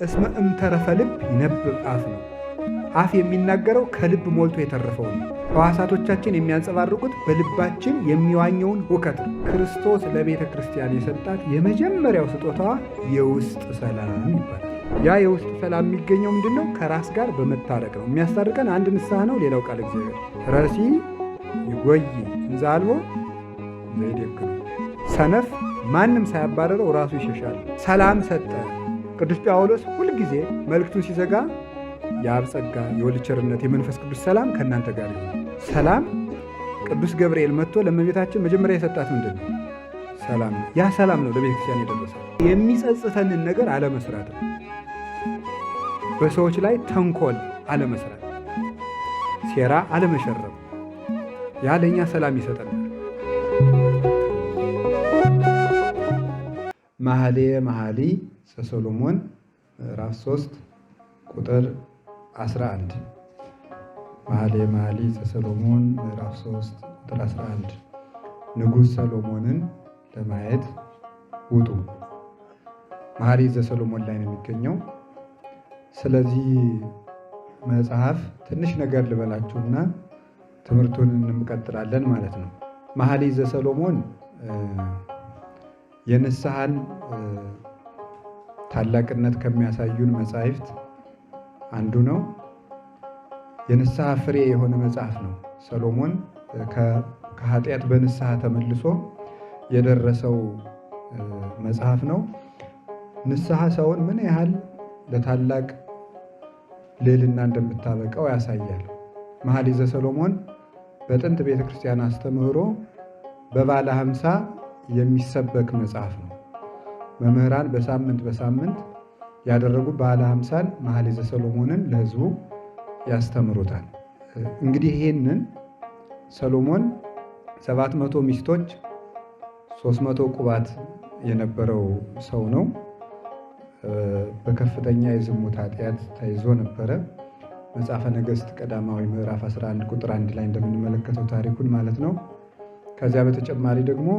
እስመ እምተረፈ ልብ ይነብብ አፍ ነው። አፍ የሚናገረው ከልብ ሞልቶ የተረፈውን ነው። ሕዋሳቶቻችን የሚያንጸባርቁት በልባችን የሚዋኘውን ሁከት ነው። ክርስቶስ ለቤተ ክርስቲያን የሰጣት የመጀመሪያው ስጦታዋ የውስጥ ሰላም ይባላል። ያ የውስጥ ሰላም የሚገኘው ምንድን ነው? ከራስ ጋር በመታረቅ ነው። የሚያስታርቀን አንድ ንስሐ ነው። ሌላው ቃል እግዚአብሔር ረሲ ይጎይ እንዘ አልቦ ዘይዴክም። ሰነፍ ማንም ሳያባረረው ራሱ ይሸሻል። ሰላም ሰጠ። ቅዱስ ጳውሎስ ሁልጊዜ መልእክቱን ሲዘጋ የአብ ጸጋ፣ የወልድ ቸርነት፣ የመንፈስ ቅዱስ ሰላም ከእናንተ ጋር ይሁን። ሰላም ቅዱስ ገብርኤል መጥቶ ለእመቤታችን መጀመሪያ የሰጣት ምንድን ነው? ሰላም ነው። ያ ሰላም ነው ለቤተ ክርስቲያን የደረሰ። የሚጸጽተንን ነገር አለመስራት ነው። በሰዎች ላይ ተንኮል አለመስራት፣ ሴራ አለመሸረብ፣ ያ ለእኛ ሰላም ይሰጠናል። መኃልየ መኃልይ ዘሰሎሞን ምዕራፍ 3 ቁጥር 11። መኃልየ መኃልይ ዘሰሎሞን ምዕራፍ 3 ቁጥር 11። ንጉሥ ሰሎሞንን ለማየት ውጡ። መኃልየ ዘሰሎሞን ላይ ነው የሚገኘው። ስለዚህ መጽሐፍ ትንሽ ነገር ልበላችሁና ትምህርቱን እንቀጥላለን ማለት ነው። መኃልየ ዘሰሎሞን የንስሐን ታላቅነት ከሚያሳዩን መጻሕፍት አንዱ ነው። የንስሐ ፍሬ የሆነ መጽሐፍ ነው። ሰሎሞን ከኃጢአት በንስሐ ተመልሶ የደረሰው መጽሐፍ ነው። ንስሐ ሰውን ምን ያህል ለታላቅ ልዕልና እንደምታበቃው ያሳያል። መኃልየ ዘሰሎሞን በጥንት ቤተ ክርስቲያን አስተምህሮ በባለ 50 የሚሰበክ መጽሐፍ ነው። መምህራን በሳምንት ያደረጉ ባለ 50ን መኃልየ ዘሰሎሞንን ለሕዝቡ ያስተምሩታል። እንግዲህ ይህንን ሰሎሞን 700 ሚስቶች 300 ቁባት የነበረው ሰው ነው። በከፍተኛ የዝሙት ኃጢአት ተይዞ ነበረ። መጽሐፈ ነገሥት ቀዳማዊ ምዕራፍ 11 ቁጥር 1 ላይ እንደምንመለከተው ታሪኩን ማለት ነው። ከዚያ በተጨማሪ ደግሞ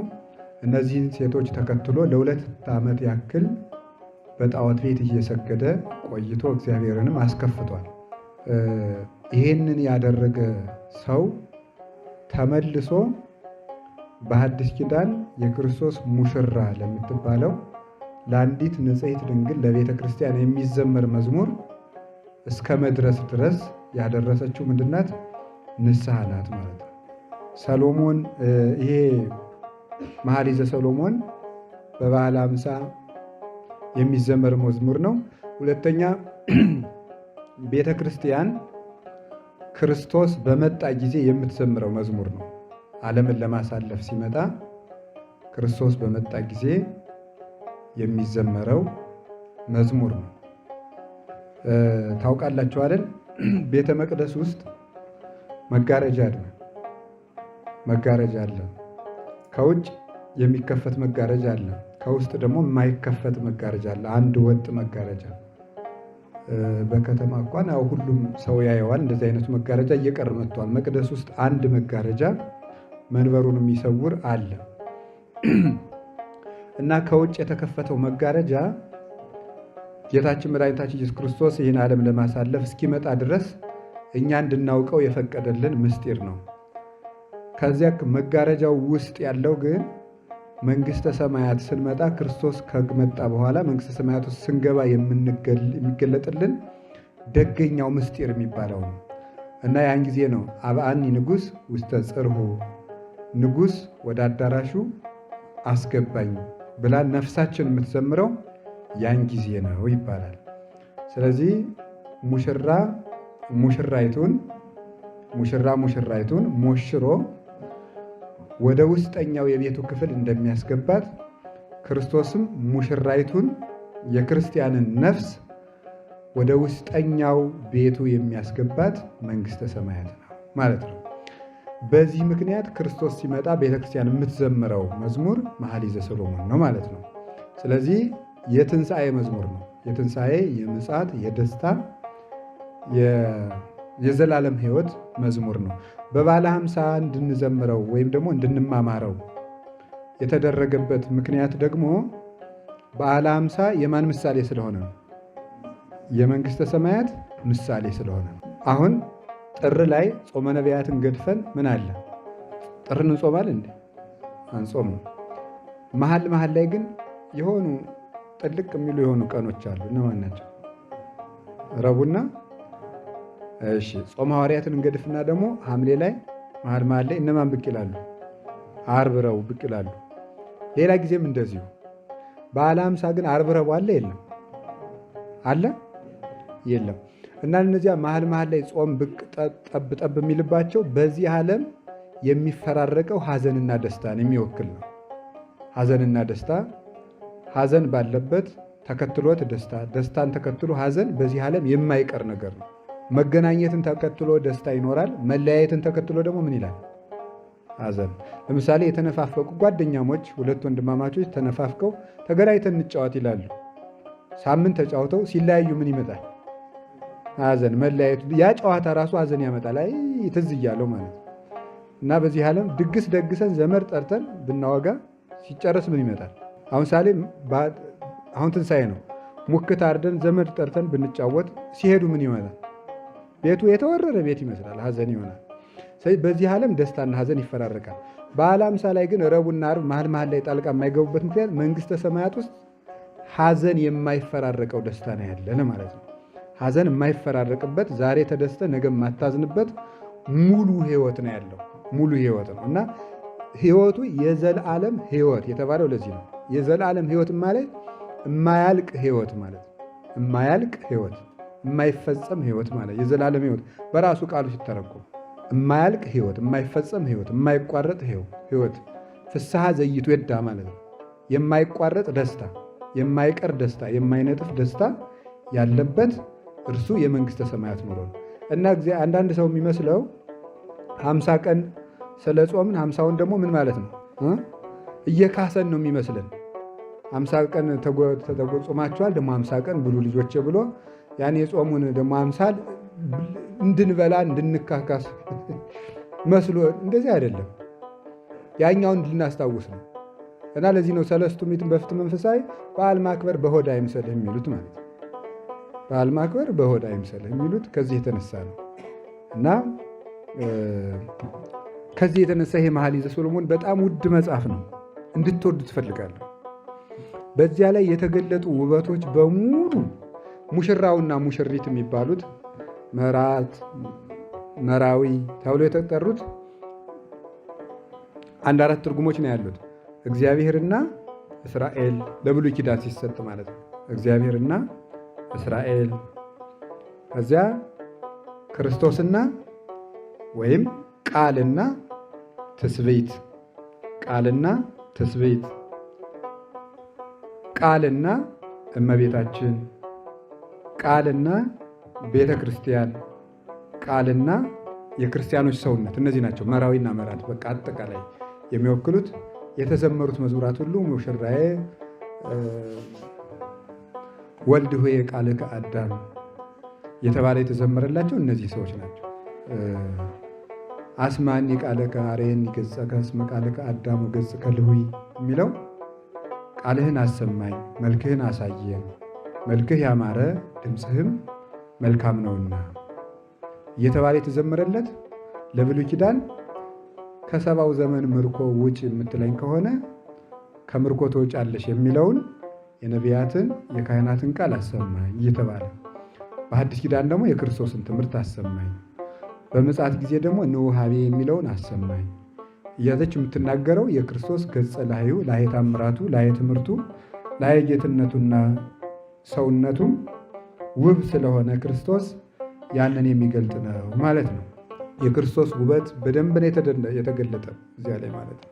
እነዚህን ሴቶች ተከትሎ ለ2 ዓመት ያክል በጣዖት ቤት እየሰገደ ቆይቶ እግዚአብሔርንም አስከፍቷል። ይህንን ያደረገ ሰው ተመልሶ በሐዲስ ኪዳን የክርስቶስ ሙሽራ ለምትባለው ለአንዲት ንጽሕት ድንግል ለቤተ ክርስቲያን የሚዘመር መዝሙር እስከ መድረስ ድረስ ያደረሰችው ምንድናት? ንስሐ ናት ማለት ነው። ሰሎሞን ይሄ መኃልየ ዘሰሎሞን በባለ 50 የሚዘመር መዝሙር ነው። ሁለተኛ ቤተ ክርስቲያን ክርስቶስ በመጣ ጊዜ የምትዘምረው መዝሙር ነው። ዓለምን ለማሳለፍ ሲመጣ ክርስቶስ በመጣ ጊዜ የሚዘመረው መዝሙር ነው። ታውቃላችሁ አይደል? ቤተ መቅደስ ውስጥ መጋረጃ አለ። ከውጭ የሚከፈት መጋረጃ አለ። ከውስጥ ደግሞ የማይከፈት መጋረጃ አለ። አንድ ወጥ መጋረጃ። በከተማ እንኳን ያው ሁሉም ሰው ያየዋል። እንደዚህ አይነቱ መጋረጃ እየቀረ መጥቷል። መቅደስ ውስጥ አንድ መጋረጃ መንበሩን የሚሰውር አለ እና ከውጭ የተከፈተው መጋረጃ ጌታችን መድኃኒታችን ኢየሱስ ክርስቶስ ይህን ዓለም ለማሳለፍ እስኪመጣ ድረስ እኛ እንድናውቀው የፈቀደልን ምስጢር ነው። ከዚያ መጋረጃው ውስጥ ያለው ግን መንግሥተ ሰማያት ስንመጣ ክርስቶስ ከመጣ በኋላ መንግሥተ ሰማያት ውስጥ ስንገባ የሚገለጥልን ደገኛው ምስጢር የሚባለው ነው እና ያን ጊዜ ነው አብአኒ ንጉሥ ውስተ ጽርሑ፣ ንጉሥ ወደ አዳራሹ አስገባኝ ብላ ነፍሳችን የምትዘምረው ያን ጊዜ ነው ይባላል። ስለዚህ ሙሽራ ሙሽራይቱን ሞሽሮ ወደ ውስጠኛው የቤቱ ክፍል እንደሚያስገባት ክርስቶስም ሙሽራይቱን የክርስቲያንን ነፍስ ወደ ውስጠኛው ቤቱ የሚያስገባት መንግሥተ ሰማያት ነው ማለት ነው። በዚህ ምክንያት ክርስቶስ ሲመጣ ቤተክርስቲያን የምትዘምረው መዝሙር መኃልየ ዘሰሎሞን ነው ማለት ነው። ስለዚህ የትንሣኤ መዝሙር ነው። የትንሣኤ፣ የምጽአት፣ የደስታ፣ የዘላለም ሕይወት መዝሙር ነው። በባለ 50 እንድንዘምረው ወይም ደግሞ እንድንማማረው የተደረገበት ምክንያት ደግሞ በዓለ 50 የማን ምሳሌ ስለሆነ ነው? የመንግሥተ ሰማያት ምሳሌ ስለሆነ ነው። አሁን ጥር ላይ ጾመ ነቢያትን ገድፈን ምን አለ? ጥርን እንጾማለን እንዴ? አንጾምም። መሀል ላይ ግን የሆኑ ጥልቅ የሚሉ የሆኑ ቀኖች አሉ። እነማን ናቸው? ረቡዕና እሺ፣ ጾመ ሐዋርያትን እንገድፍና ደግሞ ሐምሌ ላይ መሀል ላይ እነማን ብቅ ይላሉ? ዓርብ፣ ረቡዕ ብቅ ይላሉ። ሌላ ጊዜም እንደዚሁ። በዓለ ሃምሳ ግን ዓርብ፣ ረቡዕ አለ የለም? አለ የለም። እና እነዚያ መሀል ላይ ጾም ብቅ ጠብ የሚልባቸው በዚህ ዓለም የሚፈራረቀው ሐዘንና ደስታን የሚወክል ነው። ሐዘንና ደስታ፣ ሐዘን ባለበት ተከትሎት ደስታ፣ ደስታን ተከትሎ ሐዘን በዚህ ዓለም የማይቀር ነገር ነው። መገናኘትን ተከትሎ ደስታ ይኖራል። መለያየትን ተከትሎ ደግሞ ምን ይላል? ሐዘን። ለምሳሌ የተነፋፈቁ ጓደኛሞች፣ ሁለት ወንድማማቾች ተነፋፍቀው ተገናኝተን እንጫወት ይላሉ። ሳምንት ተጫውተው ሲለያዩ ምን ይመጣል? ሐዘን፣ መለያየቱ። ያ ጨዋታ ራሱ ሐዘን ያመጣል። አይ ትዝ እያለው ማለት ነው። እና በዚህ ዓለም ድግስ ደግሰን ዘመድ ጠርተን ብናወጋ ሲጨረስ ምን ይመጣል? አሁን ሳሌ አሁን ትንሣኤ ነው። ሙክት አርደን ዘመድ ጠርተን ብንጫወት ሲሄዱ ምን ይመጣል? ቤቱ የተወረረ ቤት ይመስላል፣ ሐዘን ይሆናል። ስለዚህ በዚህ ዓለም ደስታና ሐዘን ይፈራረቃል። በዓለ ሃምሳ ላይ ግን ረቡዕና ዓርብ መሀል ላይ ጣልቃ የማይገቡበት ምክንያት መንግሥተ ሰማያት ውስጥ ሐዘን የማይፈራረቀው ደስታ ነው ያለን ማለት ነው። ሐዘን የማይፈራረቅበት፣ ዛሬ ተደስተ ነገ የማታዝንበት ሙሉ ሕይወት ነው ያለው። ሙሉ ሕይወት ነው እና ሕይወቱ የዘላለም ሕይወት የተባለው ለዚህ ነው። የዘላለም ሕይወት ማለት የማያልቅ ሕይወት ማለት የማያልቅ ሕይወት፣ የማይፈጸም ሕይወት ማለት የዘላለም ሕይወት በራሱ ቃሉ ሲተረጎም የማያልቅ ሕይወት፣ የማይፈጸም ሕይወት፣ የማይቋረጥ ሕይወት፣ ፍስሐ ዘይቱ የዳ ማለት ነው። የማይቋረጥ ደስታ፣ የማይቀር ደስታ፣ የማይነጥፍ ደስታ ያለበት እርሱ የመንግሥተ ሰማያት ኑሮ ነው እና አንዳንድ ሰው የሚመስለው 50 ቀን ስለ ጾምን 50ውን ደግሞ ምን ማለት ነው እየካሰን ነው የሚመስለን። 50 ቀን ተጾማችኋል ደግሞ 50 ቀን ብሉ ልጆቼ ብሎ ያን የጾሙን ደግሞ 50 እንድንበላ እንድንካካስ መስሎ፣ እንደዚህ አይደለም። ያኛውን እንድናስታውስ ነው እና ለዚህ ነው ሰለስቱ ምዕትን በፍትሕ መንፈሳዊ በዓል ማክበር በሆድ አይምሰልህ የሚሉት ማለት ነው። በዓል ማክበር በሆድ አይምሰልህ የሚሉት ከዚህ የተነሳ ነው እና ከዚህ የተነሳ ይሄ መኃልየ ዘሰሎሞን በጣም ውድ መጽሐፍ ነው፣ እንድትወዱ ትፈልጋለሁ። በዚያ ላይ የተገለጡ ውበቶች በሙሉ ሙሽራውና ሙሽሪት የሚባሉት መራት፣ መራዊ ተብሎ የተጠሩት አንድ 4 ትርጉሞች ነው ያሉት። እግዚአብሔርና እስራኤል ለብሉይ ኪዳን ሲሰጥ ማለት ነው። እግዚአብሔርና እስራኤል፣ ከዚያ ክርስቶስና ወይም ቃልና ትስብእት፣ ቃልና ትስብእት፣ ቃልና እመቤታችን፣ ቃልና ቤተ ክርስቲያን፣ ቃልና የክርስቲያኖች ሰውነት። እነዚህ ናቸው መራዊና መራት በቃ አጠቃላይ የሚወክሉት። የተዘመሩት መዝሙራት ሁሉ ሙሽራዬ ወልድ ሆይ ቃልከ አዳም የተባለ የተዘመረላቸው እነዚህ ሰዎች ናቸው። አስማኒ ቃለከ አርየኒ ገጸከ እስመ ቃልከ አዳም ወገጽከ ልሁይ የሚለው ቃልህን አሰማኝ፣ መልክህን አሳየን፣ መልክህ ያማረ ድምፅህም መልካም ነውና እየተባለ የተዘመረለት ለብሉይ ኪዳን ከ70ው ዘመን ምርኮ ውጭ የምትለኝ ከሆነ ከምርኮ ትወጫለሽ የሚለውን የነቢያትን የካህናትን ቃል አሰማኝ እየተባለ፣ በሐዲስ ኪዳን ደግሞ የክርስቶስን ትምህርት አሰማኝ፣ በምጽአት ጊዜ ደግሞ ንውሃቤ የሚለውን አሰማኝ እያዘች የምትናገረው የክርስቶስ ገጸ ላህዩ፣ ላህየ ታምራቱ፣ ላህየ ትምህርቱ፣ ላህየ ጌትነቱና ሰውነቱ ውብ ስለሆነ ክርስቶስ ያንን የሚገልጥ ነው ማለት ነው። የክርስቶስ ውበት በደንብ ነው የተገለጠ እዚያ ላይ ማለት ነው።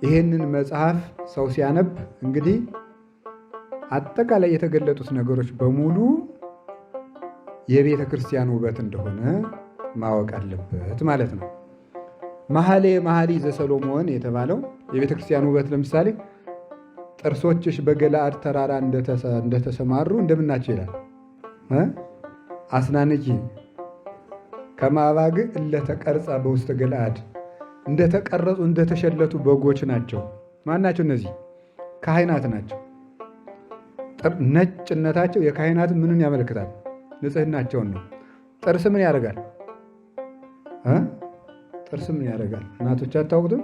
ይሄንን መጽሐፍ ሰው ሲያነብ እንግዲህ አጠቃላይ የተገለጡት ነገሮች በሙሉ የቤተ ክርስቲያን ውበት እንደሆነ ማወቅ አለበት ማለት ነው። መኃልየ ዘሰሎሞን የተባለው የቤተ ክርስቲያን ውበት ለምሳሌ ጥርሶችሽ በገለዓድ ተራራ እንደተሰማሩ እንደምናቸው ይላል። አስናንኪ ከመ አባግዕ እለ ተቀርጻ በውስተ ገለዓድ፣ እንደተቀረጹ እንደተሸለቱ በጎች ናቸው። ማን ናቸው እነዚህ? ካህናት ናቸው። ነጭነታቸው የካህናትን ምንን ያመለክታል? ንጽህናቸውን ነው። ጥርስ ምን ያደርጋል? ጥርስ ምን ያደርጋል? እናቶች አታውቁትም?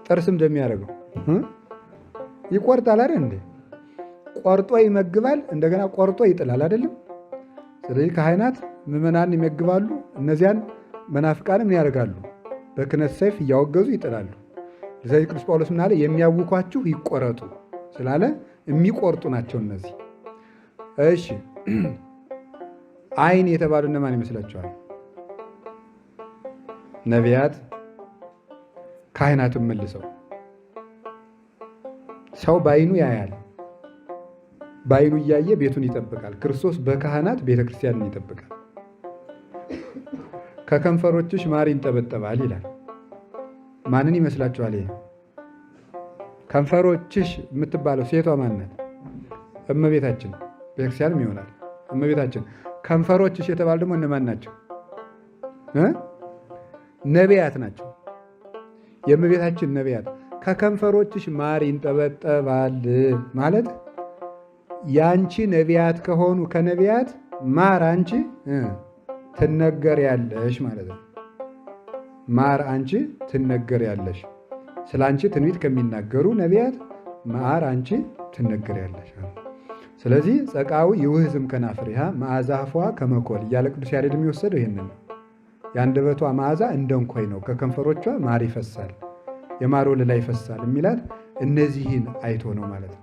ጥርስ እንደሚያደርገው ይቆርጣል አይደል እንዴ? ቆርጦ ይመግባል፣ እንደገና ቆርጦ ይጥላል አይደለም? ስለዚህ ካህናት ምዕመናን ይመግባሉ፣ እነዚያን መናፍቃንም ምን ያደርጋሉ? በክህነት ሰይፍ እያወገዙ ይጥላሉ። ስለዚህ ቅዱስ ጳውሎስ ምን አለ? የሚያውኳችሁ ይቆረጡ ስላለ የሚቆርጡ ናቸው እነዚህ። እሺ አይን የተባሉ እነማን ይመስላችኋል? ነቢያት፣ ካህናትን መልሰው። ሰው በአይኑ ያያል፣ በአይኑ እያየ ቤቱን ይጠብቃል። ክርስቶስ በካህናት ቤተክርስቲያንን ይጠብቃል። ከከንፈሮችሽ ማር ይንጠበጠባል ይላል። ማንን ይመስላችኋል? ይሄ ከንፈሮችሽ የምትባለው ሴቷ ማናት? እመቤታችን። ቤተክርስቲያንም ይሆናል እመቤታችን። ከንፈሮችሽ የተባሉ ደግሞ እነማን ናቸው? ነቢያት ናቸው። የእመቤታችን ነቢያት። ከከንፈሮችሽ ማር ይንጠበጠባል ማለት ያንቺ ነቢያት ከሆኑ ከነቢያት ማር አንቺ ትነገሪያለሽ ማለት ነው። ማር አንቺ ትነገሪያለሽ። ስለ አንቺ ትንቢት ከሚናገሩ ነቢያት ማር አንቺ ትነገሪያለሽ። ስለዚህ ጸቃዊ ይውህዝም ከናፍሪሃ መዓዛፏ ከመኮል እያለ ቅዱስ ያሬድ የሚወሰደው ይህንን ነው። የአንደበቷ መዓዛ እንደ እንኮይ ነው፣ ከከንፈሮቿ ማር ይፈሳል፣ የማር ወለላ ይፈሳል የሚላት እነዚህን አይቶ ነው ማለት ነው።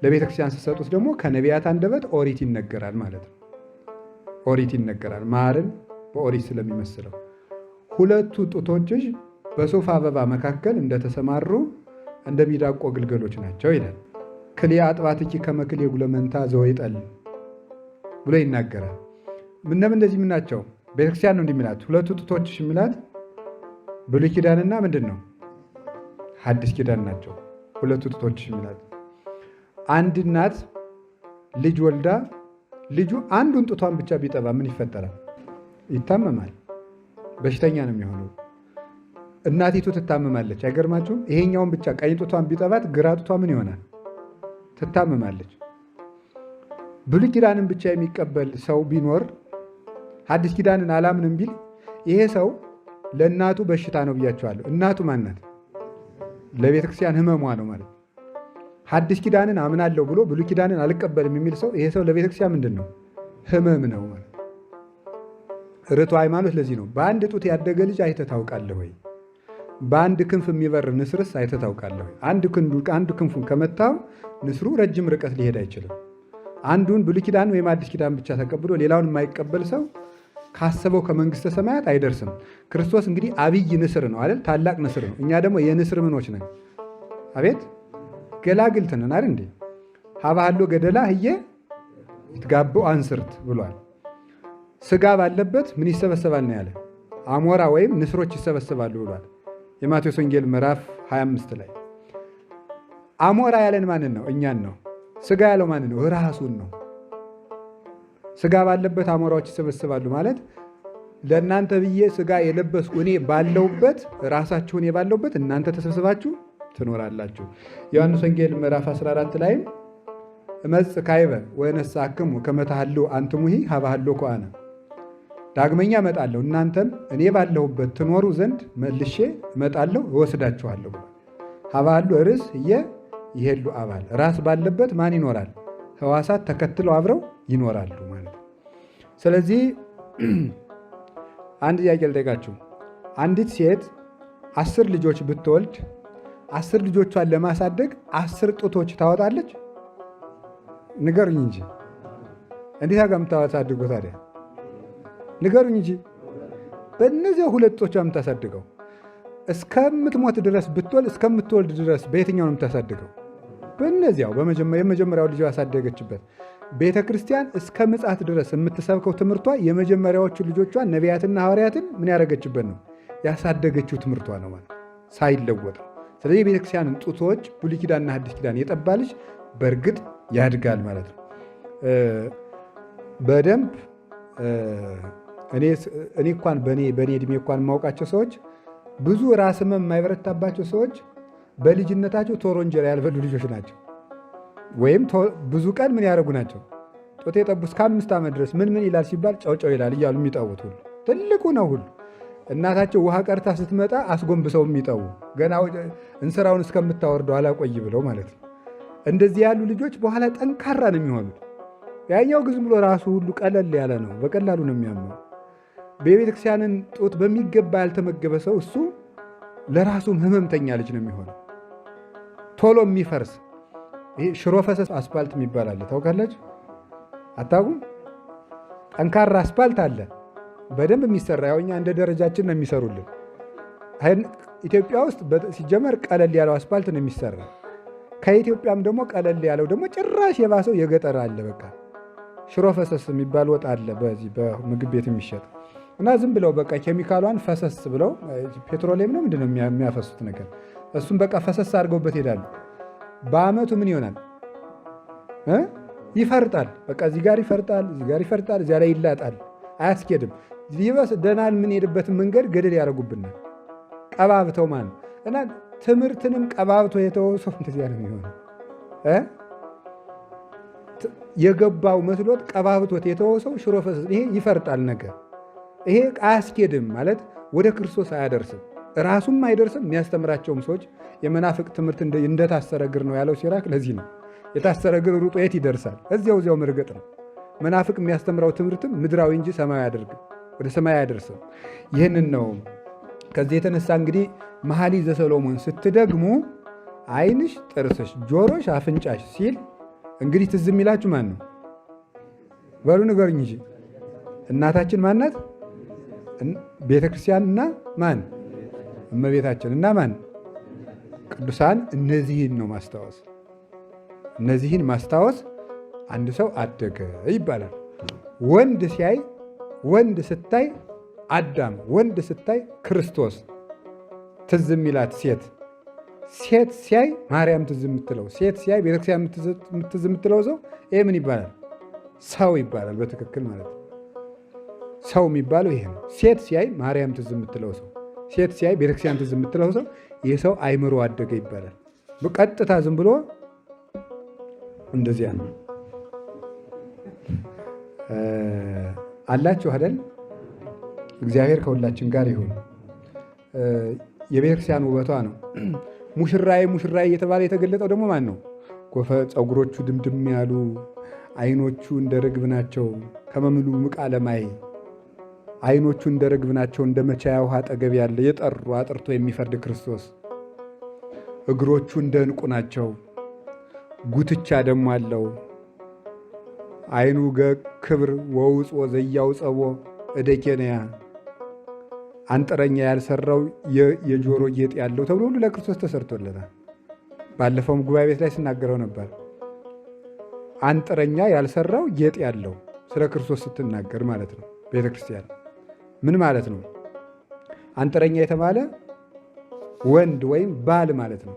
ለቤተ ክርስቲያን ስትሰጡት ደግሞ ከነቢያት አንደበት ኦሪት ይነገራል ማለት ነው። ኦሪት ይነገራል፣ ማርን በኦሪት ስለሚመስለው። ሁለቱ ጡቶችሽ በሱፍ አበባ መካከል እንደተሰማሩ እንደ ሚዳቆ ግልገሎች ናቸው ይላል። ክልኤ አጥባትኪ ከመ ክልኤ ጉለመንታ ዘወይጠል ብሎ ይናገራል። ምነም እንደዚህ ምናቸው? ቤተክርስቲያን ነው እንደሚላት ሁለቱ ጡቶችሽ የሚላት ብሉይ ኪዳንና ምንድን ነው ሐዲስ ኪዳን ናቸው። ሁለቱ ጡቶችሽ የሚላት አንድ እናት ልጅ ወልዳ ልጁ አንዱን ጡቷን ብቻ ቢጠባ ምን ይፈጠራል? ይታመማል፣ በሽተኛ ነው የሚሆነው። እናቲቱ ትታመማለች። አይገርማችሁም? ይሄኛውን ብቻ ቀኝ ጡቷን ቢጠባት ግራ ጡቷ ምን ይሆናል? ትታመማለች። ብሉይ ኪዳንን ብቻ የሚቀበል ሰው ቢኖር ሐዲስ ኪዳንን አላምንም ቢል ይሄ ሰው ለእናቱ በሽታ ነው ብያቸዋለሁ። እናቱ ማናት? ለቤተ ክርስቲያን ህመሟ ነው ማለት። ሐዲስ ኪዳንን አምናለሁ ብሎ ብሉይ ኪዳንን አልቀበልም የሚል ሰው ይሄ ሰው ለቤተ ክርስቲያን ምንድን ነው? ህመም ነው ማለት። ርቱ ሃይማኖት ለዚህ ነው። በአንድ ጡት ያደገ ልጅ አይተህ ታውቃለህ ወይ? በአንድ ክንፍ የሚበር ንስርስ አይተህ ታውቃለህ ወይ? አንድ ክንፉን ከመታው ንስሩ ረጅም ርቀት ሊሄድ አይችልም። አንዱን ብሉይ ኪዳን ወይም አዲስ ኪዳን ብቻ ተቀብሎ ሌላውን የማይቀበል ሰው ካሰበው ከመንግስተ ሰማያት አይደርስም። ክርስቶስ እንግዲህ አብይ ንስር ነው አይደል? ታላቅ ንስር ነው። እኛ ደግሞ የንስር ምኖች ነን። አቤት ገላግልት ነን አይደል እንዴ? ሀባሃሎ ገደላ ህየ ይትጋበው አንስርት ብሏል። ስጋ ባለበት ምን ይሰበሰባል ነው ያለ? አሞራ ወይም ንስሮች ይሰበሰባሉ ብሏል። የማቴዎስ ወንጌል ምዕራፍ 25 ላይ አሞራ ያለን ማንን ነው? እኛን ነው። ስጋ ያለው ማንን ነው? ራሱን ነው። ስጋ ባለበት አሞራዎች ይሰበሰባሉ ማለት ለእናንተ ብዬ ስጋ የለበስኩ እኔ ባለውበት ራሳችሁን የባለውበት እናንተ ተሰብስባችሁ ትኖራላችሁ። ዮሐንስ ወንጌል ምዕራፍ 14 ላይም እመጽእ ካይበ ወነሳክሙ ከመ ተሐልው አንትሙሂ ሀበ ሀሎኩ አነ፣ ዳግመኛ እመጣለሁ እናንተም እኔ ባለሁበት ትኖሩ ዘንድ መልሼ እመጣለሁ እወስዳችኋለሁ ብሏል። ሀበ ሀሎ ርእስ ህየ ይሄሉ አባል፣ ራስ ባለበት ማን ይኖራል? ሕዋሳት ተከትለው አብረው ይኖራሉ ማለት ነው። ስለዚህ አንድ ጥያቄ ልጠይቃችሁ። አንዲት ሴት 10 ልጆች ብትወልድ 10 ልጆቿን ለማሳደግ 10 ጡቶች ታወጣለች? ንገሩኝ እንጂ እንዴት አጋ የምታሳድገው ታዲያ? ንገሩኝ እንጂ በእነዚያ 2 ጡቶቿ የምታሳድገው እስከምትሞት ድረስ ብትወልድ እስከምትወልድ ድረስ በየትኛው ነው የምታሳድገው? በእነዚያው የመጀመሪያው ልጅ ያሳደገችበት። ቤተ ክርስቲያን እስከ ምጽአት ድረስ የምትሰብከው ትምህርቷ የመጀመሪያዎቹ ልጆቿን ነቢያትና ሐዋርያትን ምን ያደረገችበት ነው? ያሳደገችው ትምህርቷ ነው ማለት ሳይለወጥ። ስለዚህ የቤተ ክርስቲያንን ጡቶች ብሉይ ኪዳንና ሐዲስ ኪዳን የጠባ ልጅ በእርግጥ ያድጋል ማለት ነው። በደንብ እኔ እንኳን በእኔ ዕድሜ እንኳን የማውቃቸው ሰዎች ብዙ ራስ ህመም የማይበረታባቸው ሰዎች በልጅነታቸው ቶሎ እንጀራ ያልበሉ ልጆች ናቸው። ወይም ብዙ ቀን ምን ያደረጉ ናቸው? ጡት የጠቡ እስከ 5 ዓመት ድረስ ምን ይላል ሲባል ጨው ይላል እያሉ የሚጠቡት ሁሉ ትልቁ ነው ሁሉ። እናታቸው ውሃ ቀርታ ስትመጣ አስጎንብሰው የሚጠቡ ገና እንስራውን እስከምታወርደው አላቆይ ብለው ማለት ነው። እንደዚህ ያሉ ልጆች በኋላ ጠንካራ ነው የሚሆኑት። ያኛው ግን ዝም ብሎ ራሱ ሁሉ ቀለል ያለ ነው፣ በቀላሉ ነው የሚያምነው። በቤተ ክርስቲያንን ጡት በሚገባ ያልተመገበ ሰው እሱ ለራሱም ህመምተኛ ልጅ ነው የሚሆነው፣ ቶሎ የሚፈርስ። ይሄ ሽሮ ፈሰስ አስፓልት የሚባል አለ፣ ታውቃላችሁ? አታውቁም? ጠንካራ አስፓልት አለ በደንብ የሚሰራ፣ ያው እኛ እንደ ደረጃችን ነው የሚሰሩልን። ኢትዮጵያ ውስጥ ሲጀመር ቀለል ያለው አስፓልት ነው የሚሰራ። ከኢትዮጵያም ደግሞ ቀለል ያለው ደግሞ ጭራሽ የባሰው የገጠር አለ። በቃ ሽሮ ፈሰስ የሚባል ወጥ አለ በዚህ በምግብ ቤት የሚሸጥ እና ዝም ብለው በቃ ኬሚካሏን ፈሰስ ብለው ፔትሮሌም ነው ምንድነው የሚያፈሱት ነገር፣ እሱም በቃ ፈሰስ አድርገውበት ይሄዳሉ። በአመቱ ምን ይሆናል? ይፈርጣል። በቃ እዚህ ጋር ይፈርጣል፣ እዚህ ጋር ይፈርጣል፣ እዚያ ላይ ይላጣል። አያስኬድም። ይበስ ደናን የምንሄድበትን መንገድ ገደል ያደርጉብናል። ቀባብተው ማለት እና ትምህርትንም ቀባብቶ የተወው ሰው እንደዚያ ነው የሚሆነው። የገባው መስሎት ቀባብቶት የተወው ሰው ሽሮ ፈሰስ፣ ይሄ ይፈርጣል ነገር። ይሄ አያስኬድም ማለት ወደ ክርስቶስ አያደርስም፣ ራሱም አይደርስም። የሚያስተምራቸውም ሰዎች የመናፍቅ ትምህርት እንደታሰረ እግር ነው ያለው ሲራክ። ለዚህ ነው የታሰረ እግር ሩጦ የት ይደርሳል? እዚያው መርገጥ ነው። መናፍቅ የሚያስተምረው ትምህርትም ምድራዊ እንጂ ሰማያዊ አያደርግም፣ ወደ ሰማይ አያደርስም። ይህንን ነው። ከዚህ የተነሳ እንግዲህ መኃልየ ዘሰሎሞን ስትደግሙ ዓይንሽ፣ ጥርስሽ፣ ጆሮሽ፣ አፍንጫሽ ሲል እንግዲህ ትዝ የሚላችሁ ማን ነው? በሉ ንገሩኝ እንጂ። እናታችን ማናት? ቤተክርስቲያንና ማን? እመቤታችን እና ማን? ቅዱሳን። እነዚህን ነው ማስታወስ። እነዚህን ማስታወስ አንድ ሰው አደገ ይባላል። ወንድ ሲያይ ወንድ ስታይ አዳም፣ ወንድ ስታይ ክርስቶስ ትዝ የሚላት ሴት፣ ሴት ሲያይ ማርያም ትዝ የምትለው፣ ሴት ሲያይ ቤተክርስቲያን ትዝ የምትለው ሰው ይሄ ምን ይባላል? ሰው ይባላል። በትክክል ማለት ነው። ሰው የሚባለው ይሄ ነው። ሴት ሲያይ ማርያም ትዝ የምትለው ሰው፣ ሴት ሲያይ ቤተክርስቲያን ትዝ የምትለው ሰው፣ ይህ ሰው አይምሮ አደገ ይባላል። በቀጥታ ዝም ብሎ እንደዚያ ነው አላችሁ አይደል? እግዚአብሔር ከሁላችን ጋር ይሁን። የቤተክርስቲያን ውበቷ ነው። ሙሽራዬ ሙሽራዬ እየተባለ የተገለጠው ደግሞ ማን ነው? ፀጉሮቹ ድምድም ያሉ፣ አይኖቹ እንደ ርግብ ናቸው ከመምሉ ምቃለ ማይ፣ አይኖቹ እንደ ርግብ ናቸው እንደ መቻያ ውሃ አጠገብ ያለ የጠሩ አጥርቶ የሚፈርድ ክርስቶስ። እግሮቹ እንደ ዕንቁ ናቸው፣ ጉትቻ ደግሞ አለው። አይኑ ክብር ወውፅ ወዘያው ጸቦ እደኬንያ፣ አንጥረኛ ያልሰራው የጆሮ ጌጥ ያለው ተብሎ ሁሉ ለክርስቶስ ተሰርቶለታል። ባለፈውም ጉባኤ ቤት ላይ ስናገረው ነበር። አንጥረኛ ያልሰራው ጌጥ ያለው ስለ ክርስቶስ ስትናገር ማለት ነው። ቤተ ክርስቲያን ምን ማለት ነው? አንጥረኛ የተባለ ወንድ ወይም ባል ማለት ነው።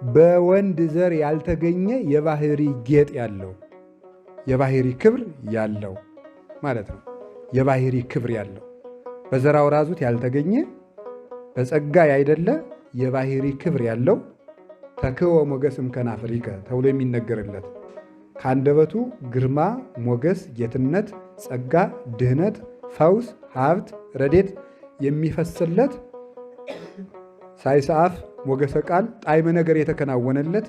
በወንድ ዘር ያልተገኘ የባህሪ ጌጥ ያለው፣ የባህሪ ክብር ያለው ማለት ነው። የባህሪ ክብር ያለው በዘራ ወራዙት ያልተገኘ በጸጋ ያይደለ የባህሪ ክብር ያለው ተክወ ሞገስም ከናፍሪከ ተብሎ የሚነገርለት ከአንደበቱ ግርማ፣ ሞገስ፣ ጌትነት፣ ጸጋ፣ ድህነት፣ ፈውስ፣ ሀብት፣ ረዴት የሚፈስለት ሳይሰአፍ ሞገሰ ቃል ጣዕመ ነገር የተከናወነለት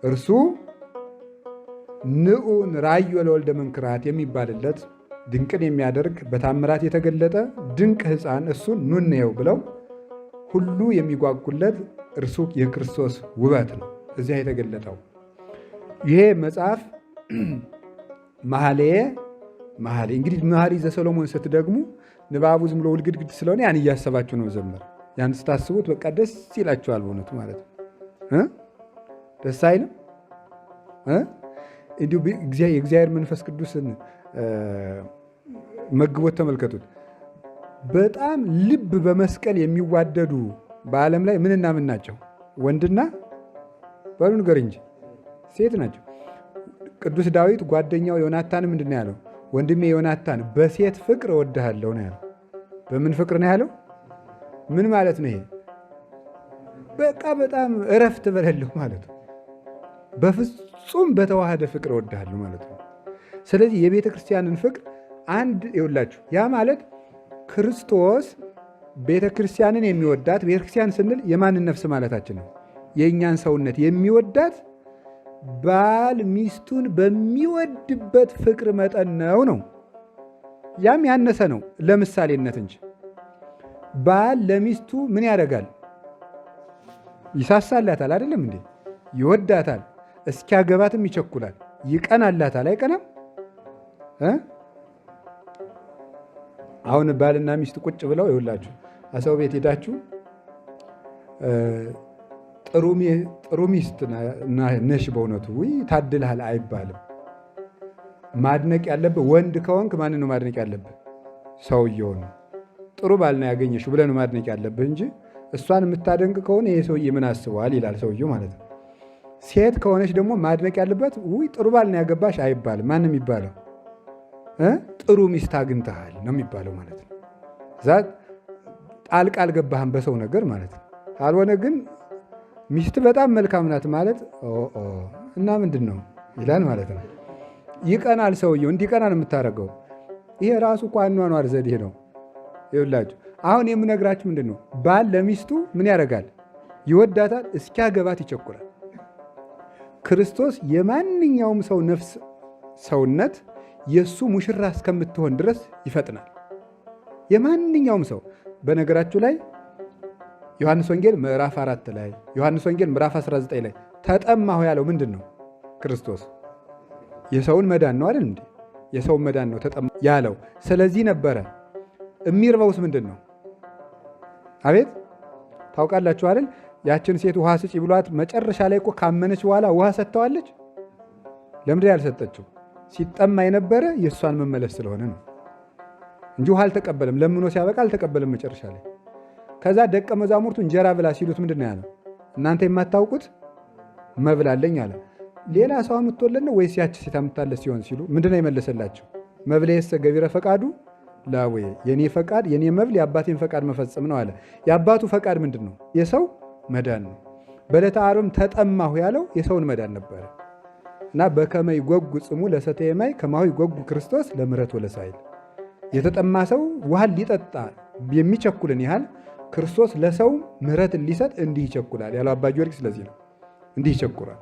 እርሱ ንዑን ራእዮ ለወልደ መንክራት የሚባልለት ድንቅን የሚያደርግ በታምራት የተገለጠ ድንቅ ሕፃን እሱን ኑ እንየው ብለው ሁሉ የሚጓጉለት እርሱ የክርስቶስ ውበት ነው እዚያ የተገለጠው። ይሄ መጽሐፍ መኃልየ እንግዲህ መኃልየ ዘሰሎሞን ስትደግሙ ንባቡ ዝም ብሎ ውልግድግድ ስለሆነ ያን እያሰባችሁ ነው ዘመር። ያን ስታስቡት በቃ ደስ ይላችኋል በእውነቱ ማለት ነው። ደስ አይልም? እንዲሁ የእግዚአብሔር መንፈስ ቅዱስን መግቦት ተመልከቱት። በጣም ልብ በመስቀል የሚዋደዱ በዓለም ላይ ምንና ምን ናቸው? ወንድና በሉ ንገር እንጂ ሴት ናቸው። ቅዱስ ዳዊት ጓደኛው ዮናታን ምንድን ነው ያለው? ወንድሜ ዮናታን በሴት ፍቅር እወድሃለሁ ነው ያለው። በምን ፍቅር ነው ያለው? ምን ማለት ነው ይሄ? በቃ በጣም እረፍት በሌለው ማለት ነው። በፍጹም በተዋህደ ፍቅር እወድሃለሁ ማለት ነው። ስለዚህ የቤተ ክርስቲያንን ፍቅር አንድ ይውላችሁ። ያ ማለት ክርስቶስ ቤተ ክርስቲያንን የሚወዳት፣ ቤተ ክርስቲያን ስንል የማንን ነፍስ ማለታችን ነው? የእኛን ሰውነት የሚወዳት ባል ሚስቱን በሚወድበት ፍቅር መጠን ነው። ያም ያነሰ ነው ለምሳሌነት እንጂ። ባል ለሚስቱ ምን ያደርጋል? ይሳሳላታል አይደለም እንዴ? ይወዳታል፣ እስኪያገባትም ይቸኩላል፣ ይቀናላታል። አይቀናም? አሁን ባልና ሚስት ቁጭ ብለው ይውላችሁ ሰው ቤት ሄዳችሁ ጥሩ ሚስት ነሽ በእውነቱ ውይ ታድልሃል አይባልም። ማድነቅ ያለብህ ወንድ ከሆንክ ማንን ነው ማድነቅ ያለብህ? ሰውየውን። ጥሩ ባልና ያገኘሽው ብለህ ነው ማድነቅ ያለብህ እንጂ እሷን የምታደንቅ ከሆነ ይሄ ሰውዬ ምን አስበዋል ይላል ሰውየው ማለት ነው። ሴት ከሆነች ደግሞ ማድነቅ ያለበት ውይ ጥሩ ባልና ያገባሽ አይባልም። ማን የሚባለው? ጥሩ ሚስት አግኝተሃል ነው የሚባለው ማለት ነው። እዛ ጣልቃ አልገባህም በሰው ነገር ማለት ነው። ካልሆነ ግን ሚስት በጣም መልካም ናት ማለት እና ምንድን ነው ይላል ማለት ነው። ይቀናል ሰውየው፣ እንዲቀና ነው የምታደርገው። ይሄ ራሱ እኮ አኗኗር ዘዴ ነው። ይኸውላችሁ አሁን የምነግራችሁ ምንድን ነው፣ ባል ለሚስቱ ምን ያደርጋል? ይወዳታል፣ እስኪያገባት ይቸኩላል። ክርስቶስ የማንኛውም ሰው ነፍስ ሰውነት የእሱ ሙሽራ እስከምትሆን ድረስ ይፈጥናል። የማንኛውም ሰው በነገራችሁ ላይ ዮሐንስ ወንጌል ምዕራፍ 4 ላይ ዮሐንስ ወንጌል ምዕራፍ 19 ላይ ተጠማሁ ያለው ምንድን ነው? ክርስቶስ የሰውን መዳን ነው አይደል እንዴ? የሰውን መዳን ነው ተጠማ ያለው። ስለዚህ ነበረ የሚርበውስ ምንድን ነው? አቤት ታውቃላችሁ አይደል? ያችን ሴት ውሃ ስጪ ብሏት መጨረሻ ላይ እኮ ካመነች በኋላ ውሃ ሰጥተዋለች። ለምንድን ያልሰጠችው? ሲጠማ የነበረ የእሷን መመለስ ስለሆነ ነው እንጂ ውሃ አልተቀበለም። ለምኖ ሲያበቃ አልተቀበለም መጨረሻ ላይ። ከዛ ደቀ መዛሙርቱ እንጀራ ብላ ሲሉት ምንድን ነው ያለው? እናንተ የማታውቁት መብል አለኝ አለ። ሌላ ሰው አምጥቶልን ነው ወይስ ያች ሴት አምጥታለት ሲሆን ሲሉ ምንድን ነው የመለሰላቸው? መብልየሰ ገቢረ ፈቃዱ ላዌ፣ የኔ ፈቃድ የኔ መብል የአባቴን ፈቃድ መፈጸም ነው አለ። የአባቱ ፈቃድ ምንድን ነው? የሰው መዳን ነው። በዕለተ ዓርብም ተጠማሁ ያለው የሰውን መዳን ነበረ እና በከመ ይጎጉ ጽሙ ለሰተየ ማይ ከማሁ ይጎጉ ክርስቶስ ለምሕረት ወለሳይል። የተጠማ ሰው ውሃን ሊጠጣ የሚቸኩልን ያህል ክርስቶስ ለሰው ምሕረትን ሊሰጥ እንዲህ ይቸኩላል ያለው አባ ጊዮርጊስ። ስለዚህ ነው እንዲህ ይቸኩላል።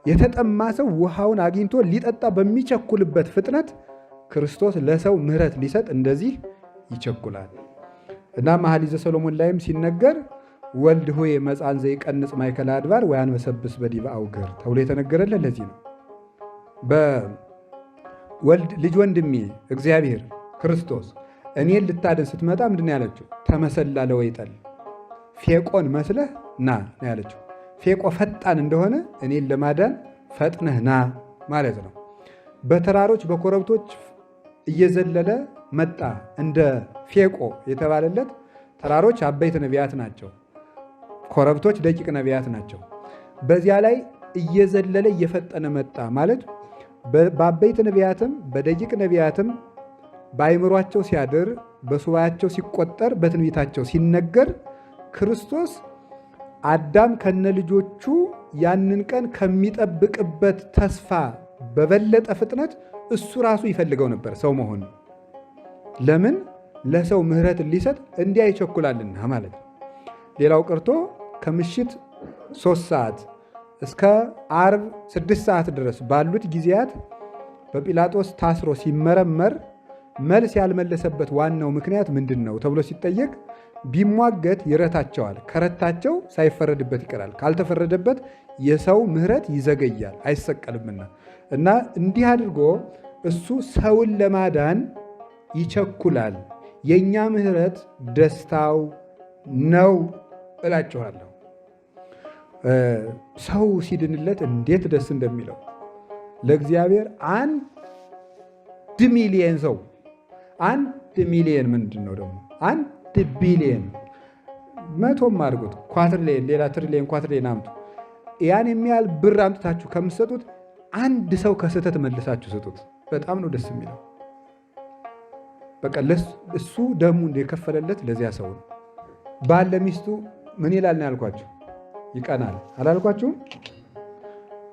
የተጠማ ሰው ውሃውን አግኝቶ ሊጠጣ በሚቸኩልበት ፍጥነት ክርስቶስ ለሰው ምሕረት ሊሰጥ እንደዚህ ይቸኩላል እና መኃልየ ሰሎሞን ላይም ሲነገር ወልድ ሆይ መጻን ዘይቀንጽ ማእከለ አድባር ወያንበሰብስ በዲበ አውግር ተብሎ የተነገረለት ለዚህ ነው። በወልድ ልጅ ወንድሜ እግዚአብሔር ክርስቶስ እኔን ልታድን ስትመጣ ምንድን ያለችው? ተመሰላ ለወይጠል ፌቆን መስለህ ና ነው ያለችው። ፌቆ ፈጣን እንደሆነ እኔን ለማዳን ፈጥነህ ና ማለት ነው። በተራሮች በኮረብቶች እየዘለለ መጣ። እንደ ፌቆ የተባለለት ተራሮች አበይት ነቢያት ናቸው፣ ኮረብቶች ደቂቅ ነቢያት ናቸው። በዚያ ላይ እየዘለለ እየፈጠነ መጣ ማለት በአበይት ነቢያትም በደቂቅ ነቢያትም በአይምሯቸው ሲያድር በሱባያቸው ሲቆጠር በትንቢታቸው ሲነገር ክርስቶስ አዳም ከነልጆቹ ያንን ቀን ከሚጠብቅበት ተስፋ በበለጠ ፍጥነት እሱ ራሱ ይፈልገው ነበር ሰው መሆኑ። ለምን? ለሰው ምሕረት ሊሰጥ እንዲያ ይቸኩላልና ማለት ነው። ሌላው ቀርቶ ከምሽት 3 ሰዓት እስከ ዓርብ 6 ሰዓት ድረስ ባሉት ጊዜያት በጲላጦስ ታስሮ ሲመረመር መልስ ያልመለሰበት ዋናው ምክንያት ምንድን ነው ተብሎ ሲጠየቅ ቢሟገት ይረታቸዋል፣ ከረታቸው ሳይፈረድበት ይቀራል፣ ካልተፈረደበት የሰው ምሕረት ይዘገያል አይሰቀልምና እና እንዲህ አድርጎ እሱ ሰውን ለማዳን ይቸኩላል። የእኛ ምሕረት ደስታው ነው እላችኋለሁ። ሰው ሲድንለት እንዴት ደስ እንደሚለው ለእግዚአብሔር 1 ሚሊየን ሰው 1 ሚሊየን ምንድን ነው ደግሞ 1 ቢሊየን መቶም አድርጉት ኳትሪሊየን፣ ሌላ ትሪሊየን ኳትሪሊየን አምጡ። ያን የሚያህል ብር አምጥታችሁ ከምትሰጡት አንድ ሰው ከስህተት መልሳችሁ ስጡት። በጣም ነው ደስ የሚለው። በቃ እሱ ደሙ እንደከፈለለት ለዚያ ሰው ነው። ባል ለሚስቱ ምን ይላል ነው ያልኳችሁ? ይቀናል አላልኳችሁም?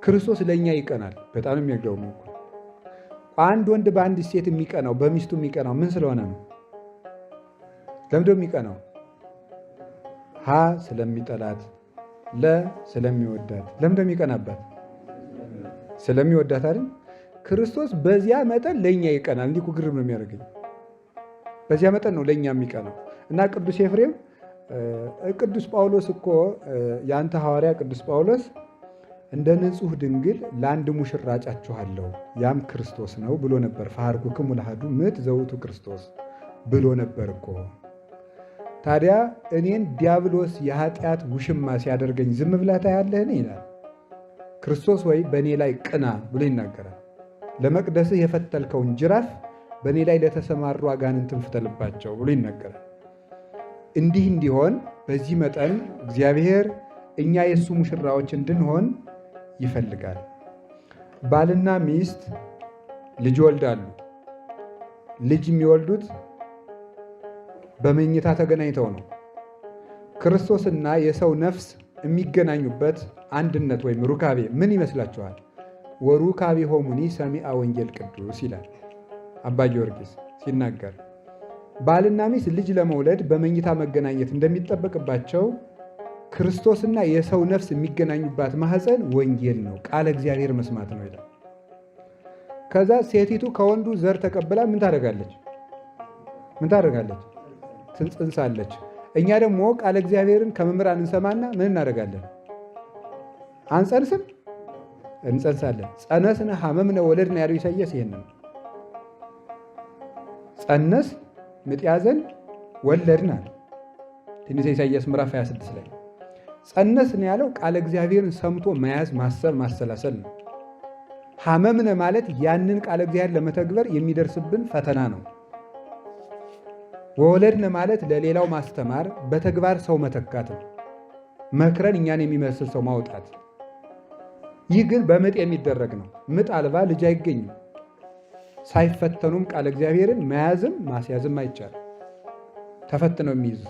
ክርስቶስ ለእኛ ይቀናል። በጣም የሚገርመው አንድ ወንድ በአንድ ሴት የሚቀናው በሚስቱ የሚቀናው ምን ስለሆነ ነው? ለምንድነው የሚቀናው? ሀ ስለሚጠላት፣ ለ ስለሚወዳት። ለምንድነው የሚቀናባት? ስለሚወዳት አይደል? ክርስቶስ በዚያ መጠን ለእኛ ይቀናል። እንዲህ ግርም ነው የሚያደርገኝ። በዚያ መጠን ነው ለእኛ የሚቀናው እና ቅዱስ ኤፍሬም ቅዱስ ጳውሎስ እኮ የአንተ ሐዋርያ ቅዱስ ጳውሎስ እንደ ንጹሕ ድንግል ለአንድ ሙሽራ አጫችኋለሁ ያም ክርስቶስ ነው ብሎ ነበር። ፈሐርኩክሙ ለአሐዱ ምዕት ዘውቱ ክርስቶስ ብሎ ነበር እኮ። ታዲያ እኔን ዲያብሎስ የኃጢአት ውሽማ ሲያደርገኝ ዝም ብለህ ታያለህን? ይላል። ክርስቶስ ወይ በእኔ ላይ ቅና ብሎ ይናገራል። ለመቅደስህ የፈተልከውን ጅራፍ በእኔ ላይ ለተሰማሩ አጋንንትን ፍተልባቸው ብሎ ይናገራል። እንዲህ እንዲሆን በዚህ መጠን እግዚአብሔር እኛ የእሱ ሙሽራዎች እንድንሆን ይፈልጋል። ባልና ሚስት ልጅ ይወልዳሉ። ልጅ የሚወልዱት በመኝታ ተገናኝተው ነው። ክርስቶስና የሰው ነፍስ የሚገናኙበት አንድነት ወይም ሩካቤ ምን ይመስላችኋል? ወሩካቤ ሆሙኒ ሰሚዐ ወንጌል ቅዱስ ይላል አባ ጊዮርጊስ ሲናገር። ባልና ሚስት ልጅ ለመውለድ በመኝታ መገናኘት እንደሚጠበቅባቸው ክርስቶስና የሰው ነፍስ የሚገናኙባት ማህፀን ወንጌል ነው፣ ቃለ እግዚአብሔር መስማት ነው ይላል። ከዛ ሴቲቱ ከወንዱ ዘር ተቀብላ ምን ታደርጋለች? ትጽንሳለች። እኛ ደግሞ ቃለ እግዚአብሔርን ከመምህራን እንሰማና ምን እናደርጋለን? አንጸንስም? እንጸንሳለን። ጸነስነ ሐመምነ ወለድነ ያለው ኢሳይያስ ይሄንን ጸነስ ምጥ ያዘን ወለድናል። ትንቢተ ኢሳይያስ ምዕራፍ 26 ላይ ጸነስን ያለው ቃለ እግዚአብሔርን ሰምቶ መያዝ፣ ማሰብ፣ ማሰላሰል ነው። ሐመምነ ማለት ያንን ቃለ እግዚአብሔር ለመተግበር የሚደርስብን ፈተና ነው። ወለድነ ማለት ለሌላው ማስተማር፣ በተግባር ሰው መተካት ነው። መክረን እኛን የሚመስል ሰው ማውጣት። ይህ ግን በምጥ የሚደረግ ነው። ምጥ አልባ ልጅ አይገኝም። ሳይፈተኑም ቃለ እግዚአብሔርን መያዝም ማስያዝም አይቻልም። ተፈትነው የሚይዙ።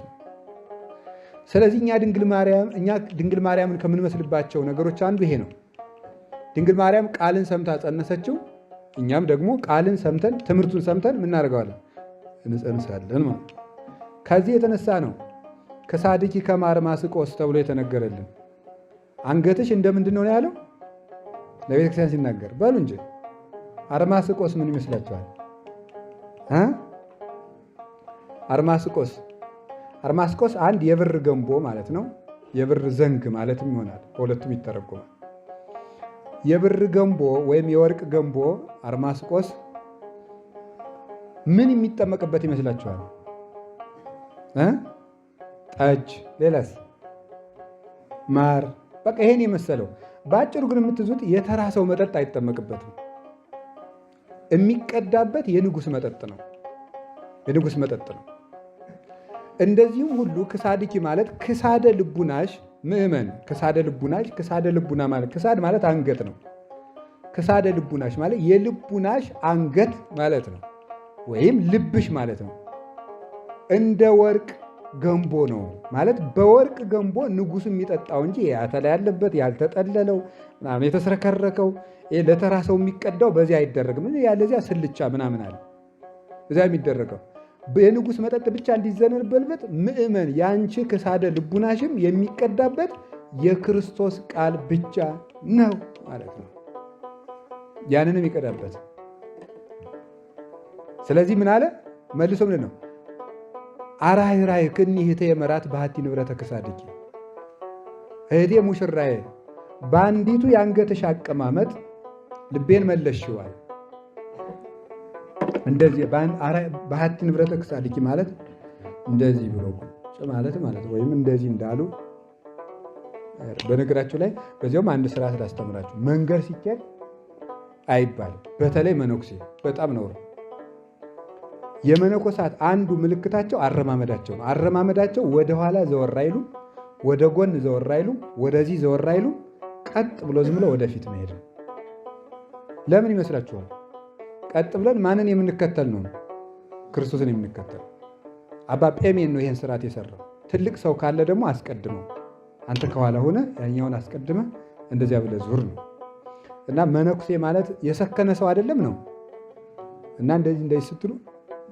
ስለዚህ እኛ ድንግል ማርያምን ከምንመስልባቸው ነገሮች አንዱ ይሄ ነው። ድንግል ማርያም ቃልን ሰምታ ጸነሰችው። እኛም ደግሞ ቃልን ሰምተን ትምህርቱን ሰምተን ምናደርገዋለን? እንጸንሳለን ማለት። ከዚህ የተነሳ ነው ከሳድኪ ከማርማስቆስ ተብሎ የተነገረልን። አንገትሽ እንደምንድን ነው ያለው ለቤተክርስቲያን ሲናገር? በሉ እንጂ አርማስቆስ ምን ይመስላችኋል? አርማስቆስ አንድ የብር ገንቦ ማለት ነው። የብር ዘንግ ማለትም ይሆናል። በሁለቱም ይተረጎማል። የብር ገንቦ ወይም የወርቅ ገንቦ አርማስቆስ ምን የሚጠመቅበት ይመስላችኋል? ጠጅ፣ ሌላስ? ማር፣ በቃ ይሄን የመሰለው። በአጭሩ ግን የምትዙት የተራ ሰው መጠጥ አይጠመቅበትም። የሚቀዳበት የንጉሥ መጠጥ ነው። የንጉሥ መጠጥ ነው። እንደዚሁም ሁሉ ክሳድኪ ማለት ክሳደ ልቡናሽ ምእመን፣ ክሳደ ልቡናሽ፣ ክሳደ ልቡና ማለት ክሳድ ማለት አንገት ነው። ክሳደ ልቡናሽ ማለት የልቡናሽ አንገት ማለት ነው፣ ወይም ልብሽ ማለት ነው። እንደ ወርቅ ገንቦ ነው ማለት በወርቅ ገንቦ ንጉሱ የሚጠጣው እንጂ ያተላ ያለበት ያልተጠለለው ምናምን የተስረከረከው ለተራ ሰው የሚቀዳው በዚያ አይደረግም። ያለዚያ ስልቻ ምናምን አለ እዚያ የሚደረገው የንጉስ መጠጥ ብቻ እንዲዘነብበት ምእመን ያንቺ ክሳደ ልቡናሽም የሚቀዳበት የክርስቶስ ቃል ብቻ ነው ማለት ነው። ያንንም ይቀዳበት። ስለዚህ ምን አለ መልሶ ምን ነው አራይራይ ክኒ እህቴ መራት ባህቲ ንብረተ ክሳድኪ፣ እህቴ ሙሽራዬ በአንዲቱ የአንገትሽ አቀማመጥ ልቤን መለሽዋል። እንደዚህ ባህቲ ንብረተ ክሳድኪ ማለት እንደዚህ ብሎ ማለት ወይም እንደዚህ እንዳሉ በነገራችሁ ላይ በዚያውም አንድ ስራ ስላስተምራችሁ መንገድ ሲኬድ አይባልም። በተለይ መነኩሴ በጣም ነው። የመነኮሳት አንዱ ምልክታቸው አረማመዳቸው ነው። አረማመዳቸው ወደ ኋላ ዘወር አይሉ፣ ወደ ጎን ዘወር አይሉ፣ ወደዚህ ዘወር አይሉ፣ ቀጥ ብሎ ዝም ብሎ ወደፊት መሄድ ነው። ለምን ይመስላችኋል? ቀጥ ብለን ማንን የምንከተል ነው? ክርስቶስን የምንከተል። አባ ጴሜን ነው ይሄን ስርዓት የሰራው። ትልቅ ሰው ካለ ደግሞ አስቀድመው፣ አንተ ከኋላ ሆነ ያኛውን አስቀድመ እንደዚያ ብለህ ዙር ነው። እና መነኩሴ ማለት የሰከነ ሰው አይደለም ነው። እና እንደዚህ ስትሉ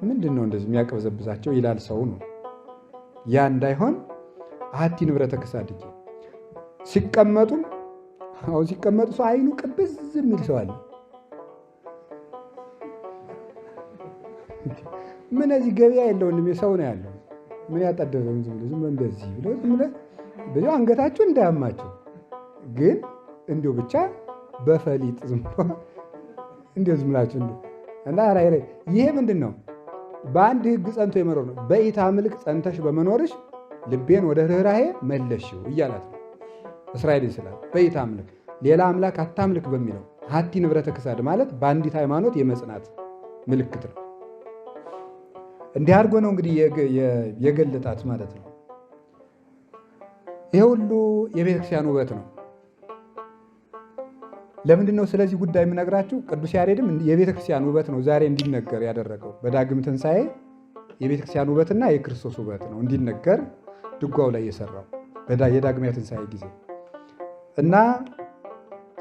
ምንድን ነው እንደዚህ የሚያቀበዘብዛቸው ይላል ሰው ነው። ያ እንዳይሆን አሐቲ ንብረተ ክሳድኪ ሲቀመጡም አሁን ሲቀመጡ ሰው አይኑ ቅብዝ የሚል ሰው አለ። ምን እዚህ ገበያ የለውም ሰው ነው ያለው። ምን ያጠደበም ዝም እንደዚህ ብሎ ዝም ብሎ አንገታቸው እንዳያማቸው ግን እንዲሁ ብቻ በፈሊጥ ዝም ብሎ እንዲሁ ዝም ብላችሁ እና ይሄ ምንድን ነው? በአንድ ሕግ ጸንቶ የመኖር ነው። በኢታምልክ ጸንተሽ በመኖርሽ ልቤን ወደ ርኅራኄ መለሽው እያላት ነው እስራኤልን ስላል በኢታምልክ ሌላ አምላክ አታምልክ በሚለው አሐቲ ንብረተ ክሳድ ማለት በአንዲት ሃይማኖት የመጽናት ምልክት ነው። እንዲህ አድርጎ ነው እንግዲህ የገለጣት ማለት ነው። ይሄ ሁሉ የቤተክርስቲያን ውበት ነው። ለምንድን ነው ስለዚህ ጉዳይ የምነግራችሁ? ቅዱስ ያሬድም የቤተክርስቲያን ውበት ነው ዛሬ እንዲነገር ያደረገው። በዳግም ትንሣኤ የቤተክርስቲያን ውበትና የክርስቶስ ውበት ነው እንዲነገር ድጓው ላይ የሰራው የዳግሚያ ትንሣኤ ጊዜ እና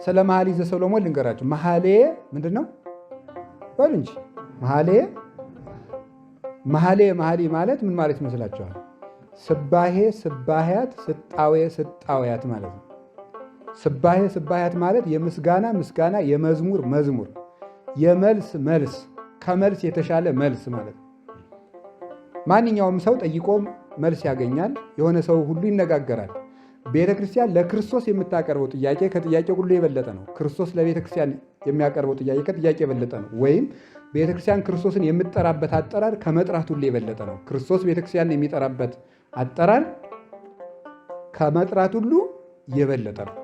ስለ መኃልየ ዘሰሎሞን ልንገራችሁ። መኃልየ ምንድን ነው በሉ እንጂ መኃልየ ማለት ምን ማለት ይመስላችኋል? ስባሄ ስባሄያት፣ ስጣዌ ስጣዌያት ማለት ነው። ስባሄ ስባሄያት ማለት የምስጋና የመዝሙር መዝሙር፣ የመልስ መልስ፣ ከመልስ የተሻለ መልስ ማለት ነው። ማንኛውም ሰው ጠይቆ መልስ ያገኛል። የሆነ ሰው ሁሉ ይነጋገራል። ቤተ ክርስቲያን ለክርስቶስ የምታቀርበው ጥያቄ ከጥያቄ ሁሉ የበለጠ ነው። ክርስቶስ ለቤተ ክርስቲያን የሚያቀርበው ጥያቄ ከጥያቄ የበለጠ ነው። ወይም ቤተ ክርስቲያን ክርስቶስን የምትጠራበት አጠራር ከመጥራት ሁሉ የበለጠ ነው። ክርስቶስ ቤተ ክርስቲያን የሚጠራበት አጠራር ከመጥራት ሁሉ የበለጠ ነው።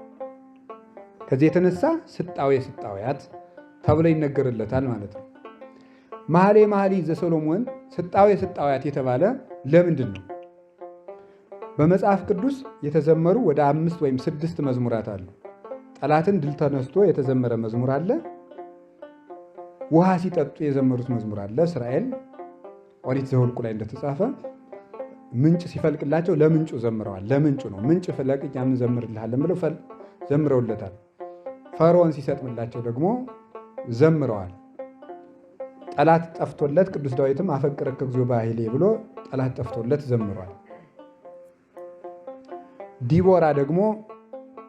ከዚህ የተነሳ ስጣዌ ስጣዌያት ተብሎ ይነገርለታል ማለት ነው። መኃልየ ዘሰሎሞን ስጣዌ ስጣዌያት የተባለ ለምንድን ነው? በመጽሐፍ ቅዱስ የተዘመሩ ወደ 5 ወይም 6 መዝሙራት አሉ። ጠላትን ድል ተነስቶ የተዘመረ መዝሙር አለ። ውሃ ሲጠጡ የዘመሩት መዝሙር አለ። እስራኤል ኦሪት ዘኍልቍ ላይ እንደተጻፈ ምንጭ ሲፈልቅላቸው ለምንጩ ዘምረዋል። ለምንጩ ነው ምንጭ ፍለቅ እኛ ምን ዘምርልሃለን ብለው ዘምረውለታል። ፈርዖን ሲሰጥምላቸው ደግሞ ዘምረዋል። ጠላት ጠፍቶለት ቅዱስ ዳዊትም አፈቅረከ እግዚኦ በኃይሌ ብሎ ጠላት ጠፍቶለት ዘምሯል። ዲቦራ ደግሞ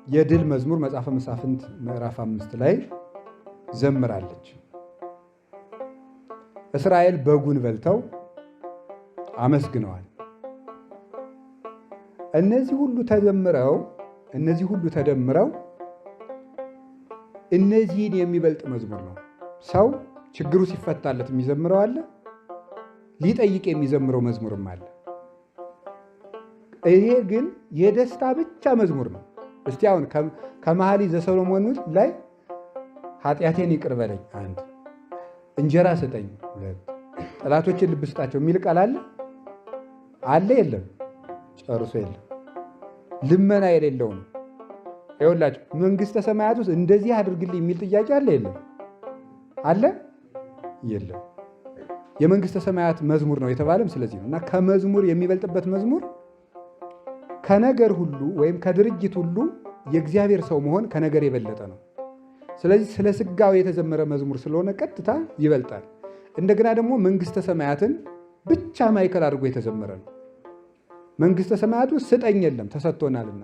የድል መዝሙር መጽሐፈ መሳፍንት ምዕራፍ 5 ላይ ዘምራለች። እስራኤል በጉን በልተው አመስግነዋል። እነዚህ ሁሉ ተደምረው እነዚህን የሚበልጥ መዝሙር ነው። ሰው ችግሩ ሲፈታለት የሚዘምረው አለ፣ ሊጠይቅ የሚዘምረው መዝሙርም አለ። ይሄ ግን የደስታ ብቻ መዝሙር ነው። እስቲ አሁን ከመኃልየ ዘሰሎሞን ላይ ኃጢአቴን ይቅር በለኝ 1፣ እንጀራ ስጠኝ 2፣ ጠላቶችን ልብ ስጣቸው የሚል ቃል አለ? የለም፣ ጨርሶ የለም። ልመና የሌለው ነው። ይኸውላችሁ መንግሥተ ሰማያት ውስጥ እንደዚህ አድርግልኝ የሚል ጥያቄ አለ? የለም። አለ? የለም። የመንግሥተ ሰማያት መዝሙር ነው የተባለም ስለዚህ ነው። እና ከመዝሙር የሚበልጥበት መዝሙር ከነገር ሁሉ ወይም ከድርጊት ሁሉ የእግዚአብሔር ሰው መሆን ከነገር የበለጠ ነው። ስለዚህ ስለ ሥጋው የተዘመረ መዝሙር ስለሆነ ቀጥታ ይበልጣል። እንደገና ደግሞ መንግሥተ ሰማያትን ብቻ ማዕከል አድርጎ የተዘመረ ነው። መንግሥተ ሰማያቱ ስጠኝ የለም ተሰጥቶናልና፣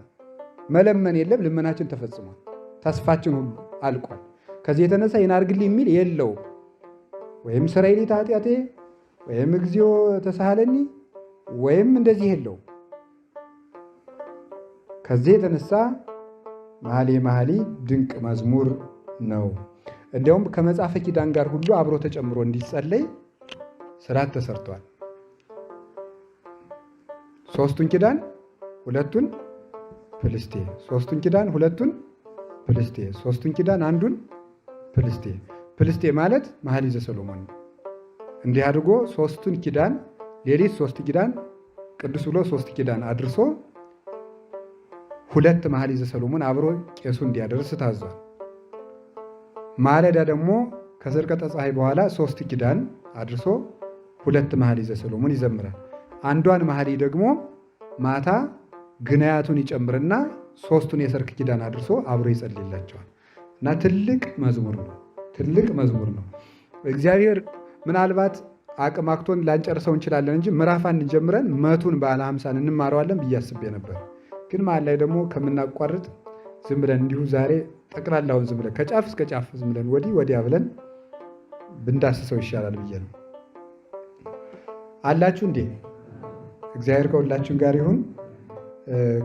መለመን የለም ልመናችን ተፈጽሟል፣ ተስፋችን ሁሉ አልቋል። ከዚህ የተነሳ ይህን አድርግልኝ የሚል የለውም። ወይም ስረይ ሊተ ኃጢአቴ ወይም እግዚኦ ተሳሃለኒ ወይም እንደዚህ የለውም። ከዚህ የተነሳ መኃልየ ድንቅ መዝሙር ነው። እንዲያውም ከመጽሐፈ ኪዳን ጋር ሁሉ አብሮ ተጨምሮ እንዲጸለይ ስርዓት ተሰርቷል። 3ቱን ኪዳን 2ቱን ፍልስጤ፣ 3ቱን ኪዳን 2ቱን ፍልስጤ፣ 3ቱን ኪዳን 1ዱን ፍልስጤ። ፍልስጤ ማለት መኃልየ ዘሰሎሞን ነው። እንዲህ አድርጎ 3ቱን ኪዳን ሌሊት 3 ኪዳን ቅዱስ ብሎ 3 ኪዳን አድርሶ 2 መኃልየ ዘሰሎሞን አብሮ ቄሱ እንዲያደርስ ታዟል። ማለዳ ደግሞ ከዘርቀጠ ፀሐይ በኋላ 3 ኪዳን አድርሶ 2 መኃልየ ዘሰሎሞን ይዘምራል። አንዷን መኃልይ ደግሞ ማታ ግናያቱን ይጨምርና 3ቱን የሰርክ ኪዳን አድርሶ አብሮ ይጸልይላቸዋል። እና ትልቅ መዝሙር ነው። እግዚአብሔር ምናልባት አቅም አክቶን ላንጨርሰው እንችላለን እንጂ ምዕራፍ 1 ጀምረን 100ን በዓለ ሃምሳን እንማረዋለን ብዬ አስቤ ነበር። ግን መሀል ላይ ደግሞ ከምናቋርጥ ዝም ብለን እንዲሁ ዛሬ ጠቅላላውን ዝም ብለን ከጫፍ እስከ ጫፍ ዝም ብለን ወዲያ ብለን ብንዳስሰው ይሻላል ብዬ ነው። አላችሁ እንዴ? እግዚአብሔር ከሁላችን ጋር ይሁን።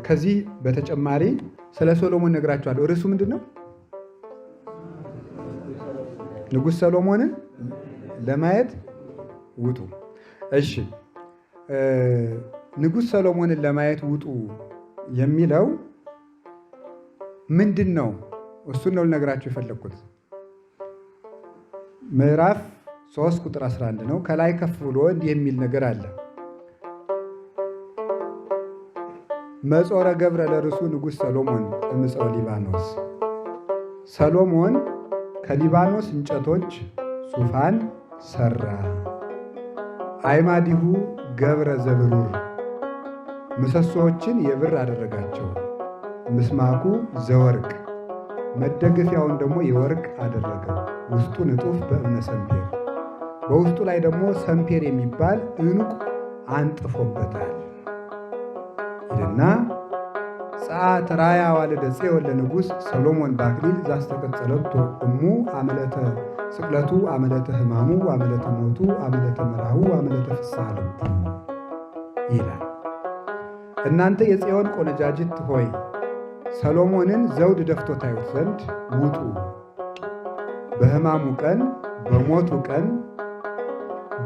ከዚህ በተጨማሪ ስለ ሶሎሞን ነግራችኋለሁ። ርዕሱ ምንድን ነው? ንጉሥ ሰሎሞንን ለማየት ውጡ። እሺ፣ ንጉሥ ሰሎሞንን ለማየት ውጡ የሚለው ምንድን ነው? እሱን ነው ልነግራችሁ የፈለግኩት። ምዕራፍ 3 ቁጥር 11 ነው። ከላይ ከፍ ብሎ እንዲህ የሚል ነገር አለ። መጾረ ገብረ ለርሱ ንጉሥ ሰሎሞን እምፀው ሊባኖስ። ሰሎሞን ከሊባኖስ እንጨቶች ሱፋን ሰራ። አይማዲሁ ገብረ ዘብሩር፣ ምሰሶዎችን የብር አደረጋቸው። ምስማኩ ዘወርቅ፣ መደገፊያውን ደግሞ የወርቅ አደረገው። ውስጡ ንጡፍ በእብነ ሰምፔር፣ በውስጡ ላይ ደግሞ ሰምፔር የሚባል ዕንቁ አንጥፎበታል ይልና ጸአት ራያ ዋልደ ጽዮን ለንጉሥ ሰሎሞን በአክሊል ዛስተቀጸለቶ እሙ አመለተ ስቅለቱ አመለተ ሕማሙ አመለተ ሞቱ አመለተ መራሁ አመለተ ፍስሐ ልቡ ይላል። እናንተ የጽዮን ቆነጃጅት ሆይ ሰሎሞንን ዘውድ ደፍቶ ታዩት ዘንድ ውጡ። በሕማሙ ቀን፣ በሞቱ ቀን፣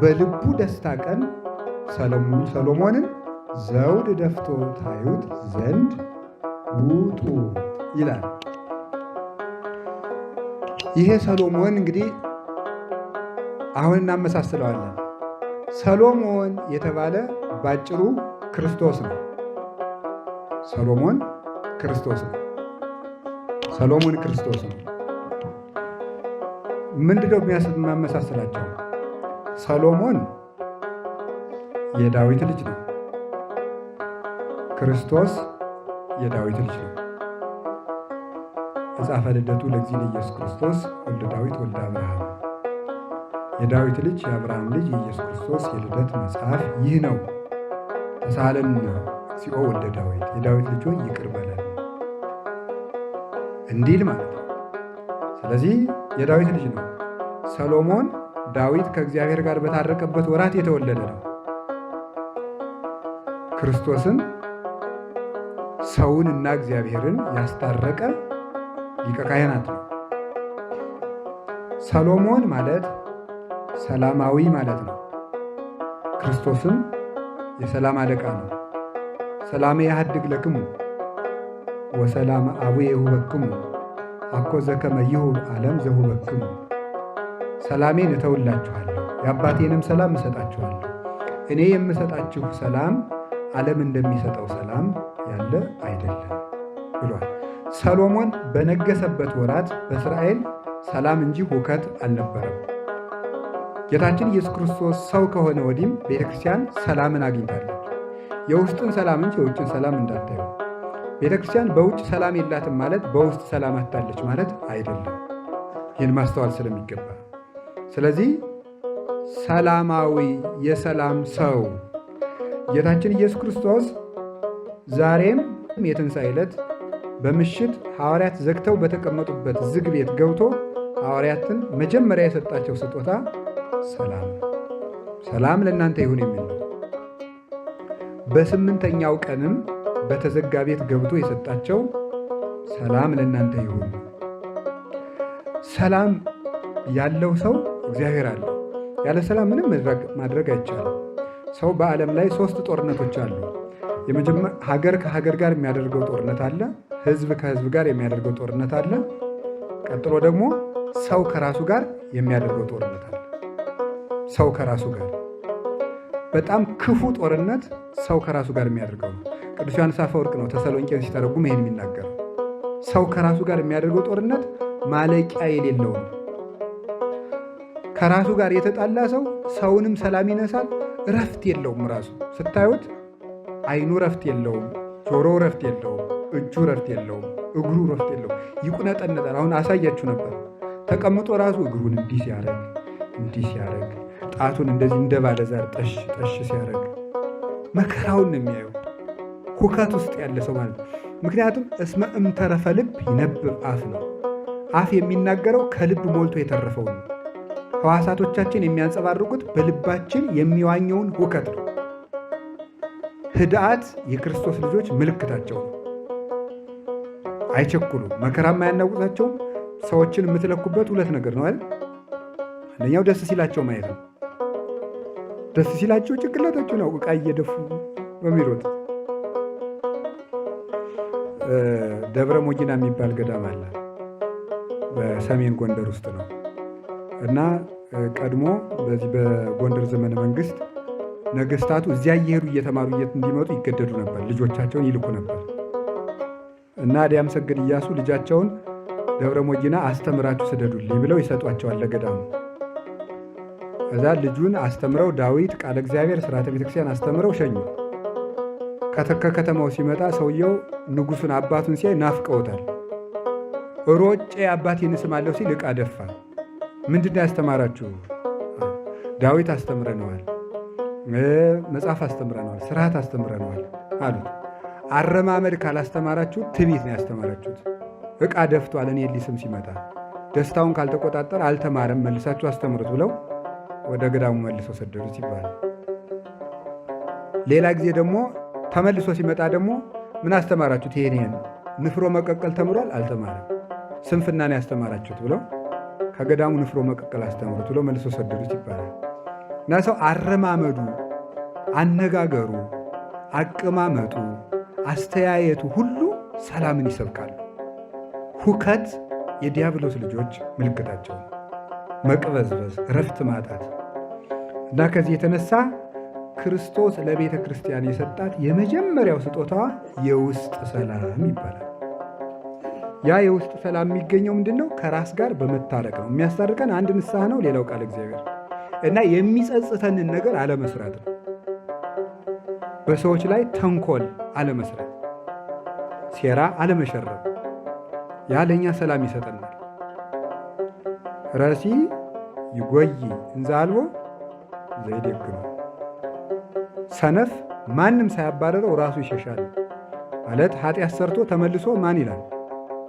በልቡ ደስታ ቀን ሰሎሞንን ዘውድ ደፍቶ ታዩት ዘንድ ውጡ ይላል። ይሄ ሰሎሞን እንግዲህ አሁን እናመሳስለዋለን። ሰሎሞን የተባለ ባጭሩ ክርስቶስ ነው። ሰሎሞን ክርስቶስ ነው። ሰሎሞን ክርስቶስ ነው። ምንድነው የሚያመሳስላቸው? ሰሎሞን የዳዊት ልጅ ነው። ክርስቶስ የዳዊት ልጅ ነው። መጽሐፈ ልደቱ ለእግዚእነ ኢየሱስ ክርስቶስ ወልደ ዳዊት ወልደ አብርሃም። የዳዊት ልጅ የአብርሃም ልጅ የኢየሱስ ክርስቶስ የልደት መጽሐፍ ይህ ነው። ተሳለን እግዚኦ ወልደ ዳዊት፣ የዳዊት ልጅ ሆይ ይቅር በለን እንዲል ማለት ነው። ስለዚህ የዳዊት ልጅ ነው። ሰሎሞን ዳዊት ከእግዚአብሔር ጋር በታረቀበት ወራት የተወለደ ነው። ክርስቶስን ሰውን እና እግዚአብሔርን ያስታረቀ ሊቀ ካህናት ነው። ሰሎሞን ማለት ሰላማዊ ማለት ነው። ክርስቶስም የሰላም አለቃ ነው። ሰላሜ ያህድግ ለክሙ ወሰላም አቡየ ይሁበክሙ አኮ ዘከመ ይሁብ ዓለም ዘሁበክሙ። ሰላሜን እተውላችኋለሁ፣ የአባቴንም ሰላም እሰጣችኋለሁ። እኔ የምሰጣችሁ ሰላም ዓለም እንደሚሰጠው ሰላም ያለ አይደለም ብሏል። ሰሎሞን በነገሰበት ወራት በእስራኤል ሰላም እንጂ ሁከት አልነበረም። ጌታችን ኢየሱስ ክርስቶስ ሰው ከሆነ ወዲህም ቤተክርስቲያን ሰላምን አግኝታለች። የውስጥን ሰላም እንጂ የውጭን ሰላም እንዳታዩ። ቤተክርስቲያን በውጭ ሰላም የላትም ማለት በውስጥ ሰላም አታለች ማለት አይደለም። ይህን ማስተዋል ስለሚገባ፣ ስለዚህ ሰላማዊ የሰላም ሰው ጌታችን ኢየሱስ ክርስቶስ ዛሬም የትንሣኤ ዕለት በምሽት ሐዋርያት ዘግተው በተቀመጡበት ዝግ ቤት ገብቶ ሐዋርያትን መጀመሪያ የሰጣቸው ስጦታ ሰላም፣ ሰላም ለእናንተ ይሁን የሚል ነው። በስምንተኛው ቀንም በተዘጋ ቤት ገብቶ የሰጣቸው ሰላም ለእናንተ ይሁን። ሰላም ያለው ሰው እግዚአብሔር አለው። ያለ ሰላም ምንም ማድረግ አይቻልም። ሰው በዓለም ላይ 3 ጦርነቶች አሉ። ሀገር ከሀገር ጋር የሚያደርገው ጦርነት አለ። ሕዝብ ከሕዝብ ጋር የሚያደርገው ጦርነት አለ። ቀጥሎ ደግሞ ሰው ከራሱ ጋር የሚያደርገው ጦርነት አለ። ሰው ከራሱ ጋር በጣም ክፉ ጦርነት ሰው ከራሱ ጋር የሚያደርገው ነው። ቅዱስ ዮሐንስ አፈወርቅ ነው ተሰሎንቄን ሲተረጉም ይሄን የሚናገረው። ሰው ከራሱ ጋር የሚያደርገው ጦርነት ማለቂያ የሌለው ነው። ከራሱ ጋር የተጣላ ሰው ሰውንም ሰላም ይነሳል። እረፍት የለውም። ራሱ ስታዩት አይኑ እረፍት የለውም፣ ጆሮው እረፍት የለውም፣ እጁ ረፍት የለውም፣ እግሩ ረፍት የለውም፣ ይቁነጠነጣል። አሁን አሳያችሁ ነበር። ተቀምጦ ራሱ እግሩን እንዲህ ሲያረግ ጣቱን እንደዚህ እንደ ባለዛር ጠሽ ጠሽ ሲያረግ መከራውን ነው የሚያየው። ሁከት ውስጥ ያለ ሰው ማለት ነው። ምክንያቱም እስመ እምተረፈ ልብ ይነብብ አፍ ነው። አፍ የሚናገረው ከልብ ሞልቶ የተረፈው ነው። ሕዋሳቶቻችን የሚያንጸባርቁት በልባችን የሚዋኘውን ሁከት ነው። ህድአት የክርስቶስ ልጆች ምልክታቸው ነው። አይቸኩሉ፣ መከራም አያናውጣቸውም። ሰዎችን የምትለኩበት ሁለት ነገር ነው አይደል? አንደኛው ደስ ሲላቸው ማየት ነው። ደስ ሲላቸው ጭንቅላታቸው ነው ዕቃ እየደፉ በሚሮጥ። ደብረ ሞጊና የሚባል ገዳም አለ፣ በሰሜን ጎንደር ውስጥ ነው እና ቀድሞ በዚህ በጎንደር ዘመነ መንግስት ነገስታቱ እዚያ እየሄዱ እየተማሩ እንዲመጡ ይገደዱ ነበር። ልጆቻቸውን ይልኩ ነበር እና አዲያም ሰገድ ኢያሱ ልጃቸውን ደብረ ሞጊና አስተምራችሁ ስደዱልኝ ብለው ይሰጧቸዋል ለገዳሙ። እዛ ልጁን አስተምረው ዳዊት ቃለ እግዚአብሔር ሥርዓተ ቤተክርስቲያን አስተምረው ሸኙ። ከከተማው ሲመጣ ሰውየው ንጉሱን አባቱን ሲያይ ናፍቀውታል። ሮጬ አባቴን እስማለሁ ሲል ዕቃ ደፋ። ምንድን ነው ያስተማራችሁ? ዳዊት አስተምረነዋል፣ መጽሐፍ አስተምረነዋል፣ ስርዓት አስተምረነዋል አሉት። አረማመድ ካላስተማራችሁ ትዕቢት ነው ያስተማራችሁት። ዕቃ ደፍቷል እኔ ሊስም ሲመጣ ደስታውን ካልተቆጣጠር አልተማረም፣ መልሳችሁ አስተምሩት ብለው ወደ ገዳሙ መልሰው ሰደዱት ይባላል። ሌላ ጊዜ ደግሞ ተመልሶ ሲመጣ ደግሞ ምን አስተማራችሁት? ይሄን ንፍሮ መቀቀል ተምሯል፣ አልተማረም፣ ስንፍና ነው ያስተማራችሁት ብለው ከገዳሙ ንፍሮ መቀቀል አስተምሩት ብለው መልሶ ሰደዱት ይባላል። እና ሰው አረማመዱ፣ አነጋገሩ፣ አቀማመጡ፣ አስተያየቱ ሁሉ ሰላምን ይሰብካሉ። ሁከት የዲያብሎስ ልጆች ምልክታቸው ነው። መቅበዝበዝ፣ እረፍት ማጣት እና ከዚህ የተነሳ ክርስቶስ ለቤተ ክርስቲያን የሰጣት የመጀመሪያው ስጦታዋ የውስጥ ሰላም ይባላል። ያ የውስጥ ሰላም የሚገኘው ምንድን ነው? ከራስ ጋር በመታረቅ ነው። የሚያስታርቀን አንድ ንስሐ ነው፣ ሌላው ቃል እግዚአብሔር እና የሚጸጽተንን ነገር አለመስራት ነው። በሰዎች ላይ ተንኮል አለመስራት፣ ሴራ አለመሸረብ፣ ያ ለእኛ ሰላም ይሰጠናል። ረሲ ይጎይ እንዘ አልቦ ዘይደግሞ፣ ሰነፍ ማንም ሳያባረረው ራሱ ይሸሻል ማለት ኃጢአት ሰርቶ ተመልሶ ማን ይላል?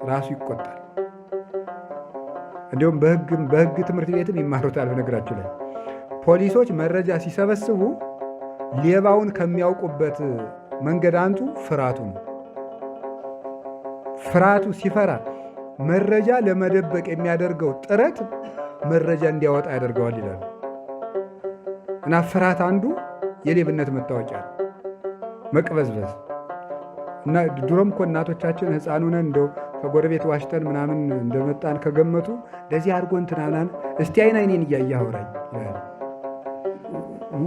ራሱ ይቆጣል። እንዲሁም በሕግ ትምህርት ቤትም ይማሩታል። በነገራችሁ ላይ ፖሊሶች መረጃ ሲሰበስቡ ሌባውን ከሚያውቁበት መንገድ አንዱ ፍርሃቱ ነው። ፍርሃቱ ሲፈራ መረጃ ለመደበቅ የሚያደርገው ጥረት መረጃ እንዲያወጣ ያደርገዋል ይላሉ። እና ፍርሃት አንዱ የሌብነት መታወቂያ ነው። መቅበዝበዝ እና ድሮም እኮ እናቶቻችን ሕፃን ሆነን እንደው ከጎረቤት ዋሽተን ምናምን እንደመጣን ከገመቱ ለዚህ አድርጎ እንትናናን እስቲ አይኔን እያየህ አውራኝ ይላል።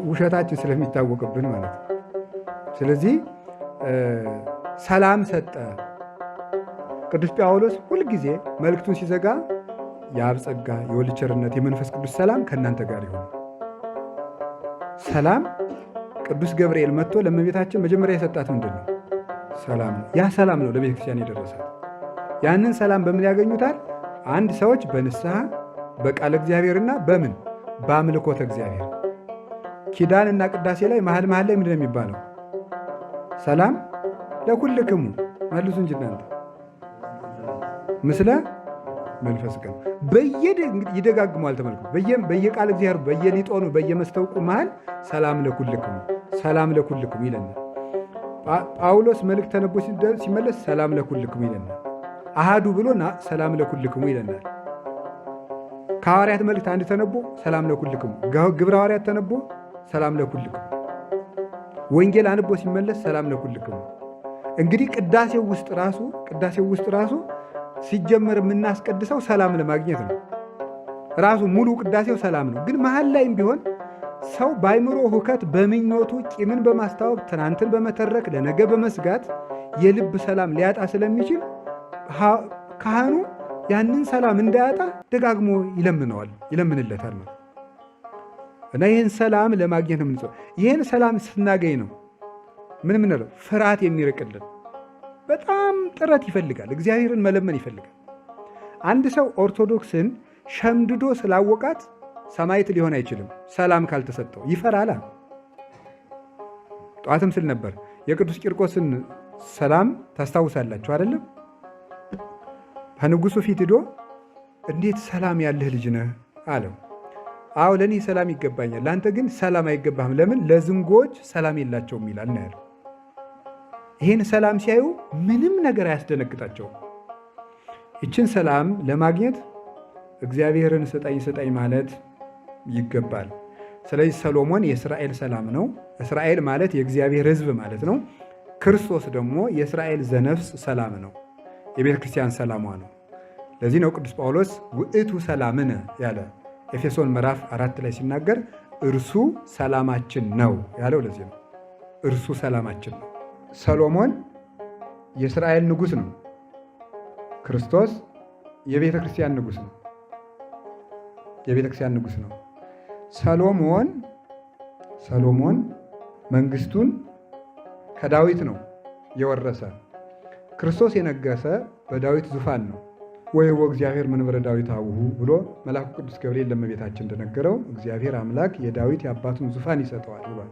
ውሸታችን ስለሚታወቅብን ማለት ነው። ስለዚህ ሰላም ሰጠ። ቅዱስ ጳውሎስ ሁልጊዜ መልእክቱን ሲዘጋ የአብ ጸጋ፣ የወልድ ቸርነት፣ የመንፈስ ቅዱስ ሰላም ከእናንተ ጋር ይሁን። ሰላም ቅዱስ ገብርኤል መጥቶ ለእመቤታችን መጀመሪያ የሰጣት ምንድን ነው? ሰላም ነው። ያ ሰላም ነው ለቤተ ክርስቲያን የደረሳት። ያንን ሰላም በምን ያገኙታል? አንድ ሰዎች በንስሐ በቃለ እግዚአብሔርና በምን በአምልኮተ እግዚአብሔር ኪዳን እና ቅዳሴ ላይ መሀል ላይ ምንድን ነው የሚባለው? ሰላም ለኩልክሙ መልሱ እንጂ እናንተ ምስለ መንፈስ ቅን ይደጋግሟል። ተመልከቱ። በየቃል እግዚአብሔር በየሊጦኑ በየመስተውቁ መሃል ሰላም ለኩልክሙ ሰላም ለኩልክሙ ይለናል። ጳውሎስ መልእክት ተነቦ ሲመለስ ሰላም ለኩልክሙ ይለናል። አሃዱ ብሎ ሰላም ለኩልክሙ ይለናል። ከሐዋርያት መልእክት አንድ ተነቦ ሰላም ለኩልክሙ፣ ግብረ ሐዋርያት ተነቦ ሰላም ለኩልክሙ፣ ወንጌል አንቦ ሲመለስ ሰላም ለኩልክሙ። እንግዲህ ቅዳሴው ውስጥ ራሱ ሲጀመር የምናስቀድሰው ሰላም ለማግኘት ነው። ራሱ ሙሉ ቅዳሴው ሰላም ነው። ግን መሀል ላይም ቢሆን ሰው በአይምሮ ሁከት በምኞቱ ቂምን በማስታወቅ ትናንትን በመተረክ ለነገ በመስጋት የልብ ሰላም ሊያጣ ስለሚችል ካህኑ ያንን ሰላም እንዳያጣ ደጋግሞ ይለምንለታል ነው። እና ይህን ሰላም ለማግኘት ነው። ይህን ሰላም ስናገኝ ነው ምን ምንለው ፍርሃት የሚርቅልን። በጣም ጥረት ይፈልጋል። እግዚአብሔርን መለመን ይፈልጋል። አንድ ሰው ኦርቶዶክስን ሸምድዶ ስላወቃት ሰማዕት ሊሆን አይችልም። ሰላም ካልተሰጠው ይፈራል። ጠዋትም ስል ነበር የቅዱስ ቂርቆስን ሰላም ታስታውሳላችሁ አይደለም? ከንጉሱ ፊት ሂዶ እንዴት ሰላም ያለህ ልጅ ነህ አለው። አዎ ለእኔ ሰላም ይገባኛል፣ ለአንተ ግን ሰላም አይገባህም። ለምን? ለዝንጎች ሰላም የላቸውም ይላል ነው ያለው። ይህን ሰላም ሲያዩ ምንም ነገር አያስደነግጣቸውም። ይችን ሰላም ለማግኘት እግዚአብሔርን ስጠኝ ስጠኝ ማለት ይገባል። ስለዚህ ሰሎሞን የእስራኤል ሰላም ነው። እስራኤል ማለት የእግዚአብሔር ሕዝብ ማለት ነው። ክርስቶስ ደግሞ የእስራኤል ዘነፍስ ሰላም ነው። የቤተ ክርስቲያን ሰላሟ ነው። ለዚህ ነው ቅዱስ ጳውሎስ ውእቱ ሰላምነ ያለ ኤፌሶን ምዕራፍ 4 ላይ ሲናገር እርሱ ሰላማችን ነው ያለው። ለዚህ ነው እርሱ ሰላማችን ነው። ሰሎሞን የእስራኤል ንጉሥ ነው። ክርስቶስ የቤተ ክርስቲያን ንጉሥ ነው። የቤተ ክርስቲያን ንጉሥ ነው። ሰሎሞን መንግስቱን ከዳዊት ነው የወረሰ። ክርስቶስ የነገሰ በዳዊት ዙፋን ነው። ወይዎ እግዚአብሔር መንበረ ዳዊት አቡሁ ብሎ መልአኩ ቅዱስ ገብርኤል ለእመቤታችን እንደነገረው እግዚአብሔር አምላክ የዳዊት የአባቱን ዙፋን ይሰጠዋል ብሏል።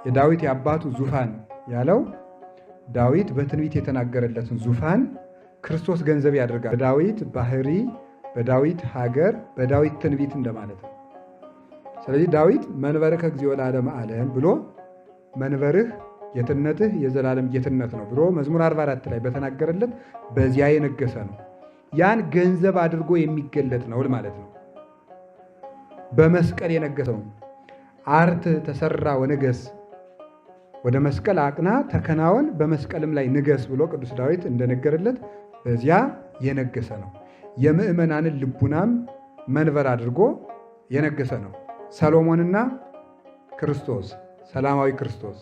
የዳዊት የአባቱ ዙፋን ያለው ዳዊት በትንቢት የተናገረለትን ዙፋን ክርስቶስ ገንዘብ ያደርጋል። በዳዊት ባህሪ፣ በዳዊት ሀገር፣ በዳዊት ትንቢት እንደማለት ነው። ስለዚህ ዳዊት መንበርከ እግዚኦ ለዓለመ ዓለም ብሎ መንበርህ ጌትነትህ የዘላለም ጌትነት ነው ብሎ መዝሙር 44 ላይ በተናገረለት በዚያ የነገሰ ነው። ያን ገንዘብ አድርጎ የሚገለጥ ነው ማለት ነው። በመስቀል የነገሰው አርት ተሰራ ወነገስ፣ ወደ መስቀል አቅና ተከናወን በመስቀልም ላይ ንገስ ብሎ ቅዱስ ዳዊት እንደነገረለት በዚያ የነገሰ ነው። የምእመናንን ልቡናም መንበር አድርጎ የነገሰ ነው። ሰሎሞንና ክርስቶስ ሰላማዊ ክርስቶስ።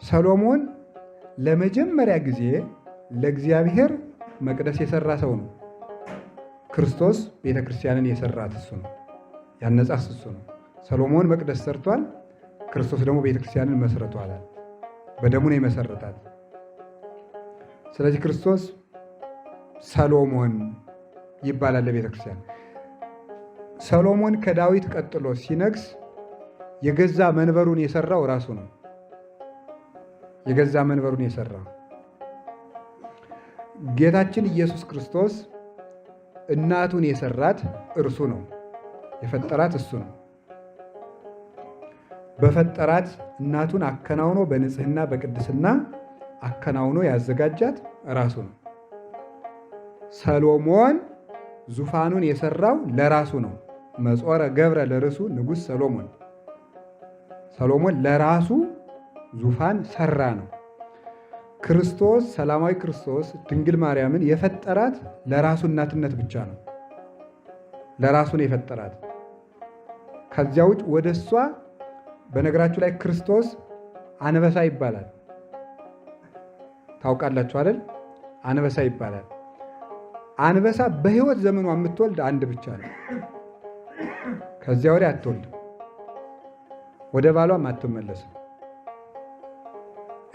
ሰሎሞን ለመጀመሪያ ጊዜ ለእግዚአብሔር መቅደስ የሰራ ሰው ነው። ክርስቶስ ቤተ ክርስቲያንን የሰራት እሱ ነው፣ ያነጻት እሱ ነው። ሰሎሞን መቅደስ ሰርቷል፣ ክርስቶስ ደግሞ ቤተ ክርስቲያንን መስርቷል። በደሙ ነው የመሰረታት። ስለዚህ ክርስቶስ ሰሎሞን ይባላል ለቤተ ክርስቲያን። ሰሎሞን ከዳዊት ቀጥሎ ሲነግስ የገዛ መንበሩን የሰራው ራሱ ነው። የገዛ መንበሩን የሰራው ጌታችን ኢየሱስ ክርስቶስ እናቱን የሰራት እርሱ ነው። የፈጠራት እሱ ነው። በፈጠራት እናቱን አከናውኖ በንጽህና በቅድስና አከናውኖ ያዘጋጃት ራሱ ነው። ሰሎሞን ዙፋኑን የሰራው ለራሱ ነው። መጾረ ገብረ ለርሱ ንጉሥ ሰሎሞን። ሰሎሞን ለራሱ ዙፋን ሰራ ነው። ክርስቶስ ሰላማዊ ክርስቶስ ድንግል ማርያምን የፈጠራት ለራሱ እናትነት ብቻ ነው። ለራሱ ነው የፈጠራት። ከዚያ ውጭ ወደ እሷ በነገራችሁ ላይ ክርስቶስ አንበሳ ይባላል። ታውቃላችሁ አይደል? አንበሳ ይባላል። አንበሳ በሕይወት ዘመኗ የምትወልድ አንድ ብቻ ነው። ከዚያ ወዲያ አትወልድም። ወደ ባሏም አትመለስም።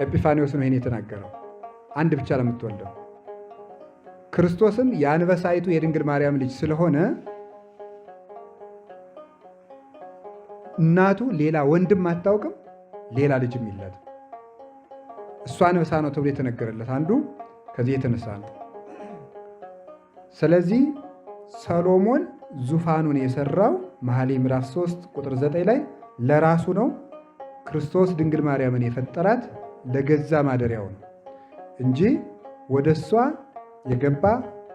ኤጲፋኒዎስ ነው ይሄን የተናገረው። አንድ ብቻ ለምትወልደው። ክርስቶስም የአንበሳይቱ የድንግል ማርያም ልጅ ስለሆነ እናቱ ሌላ ወንድም አታውቅም፣ ሌላ ልጅም የላትም። እሷ አንበሳ ነው ተብሎ የተነገረለት አንዱ ከዚህ የተነሳ ነው። ስለዚህ ሰሎሞን ዙፋኑን የሰራው መኃልየ ምዕራፍ 3 ቁጥር 9 ላይ ለራሱ ነው። ክርስቶስ ድንግል ማርያምን የፈጠራት ለገዛ ማደሪያው ነው እንጂ ወደ እሷ የገባ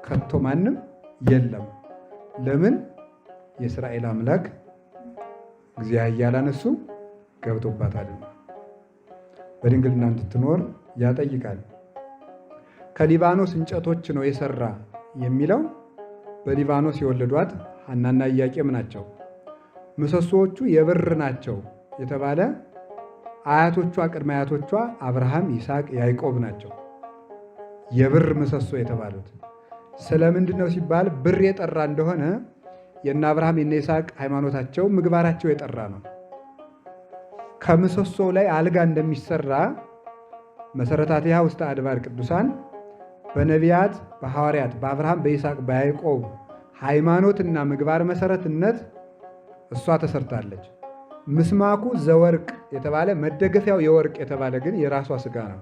ከቶ ማንም የለም። ለምን? የእስራኤል አምላክ እግዚአብሔር ኃያላን እሱ ገብቶባታል። በድንግልና እንድትኖር ያጠይቃል። ከሊባኖስ እንጨቶች ነው የሰራ የሚለው በሊባኖስ የወለዷት ሐናና ኢያቄም ናቸው። ምሰሶዎቹ የብር ናቸው የተባለ አያቶቿ ቅድመ አያቶቿ አብርሃም፣ ይስሐቅ፣ ያዕቆብ ናቸው የብር ምሰሶ የተባሉት። ስለምንድን ነው ሲባል ብር የጠራ እንደሆነ የእነ አብርሃም የእነ ይስሐቅ ሃይማኖታቸው ምግባራቸው የጠራ ነው። ከምሰሶው ላይ አልጋ እንደሚሰራ መሰረታቲሃ ውስተ አድባር ቅዱሳን በነቢያት በሐዋርያት በአብርሃም በይስሐቅ በያዕቆብ ሃይማኖትና ምግባር መሰረትነት እሷ ተሰርታለች። ምስማኩ ዘወርቅ የተባለ መደገፊያው የወርቅ የተባለ ግን የራሷ ሥጋ ነው።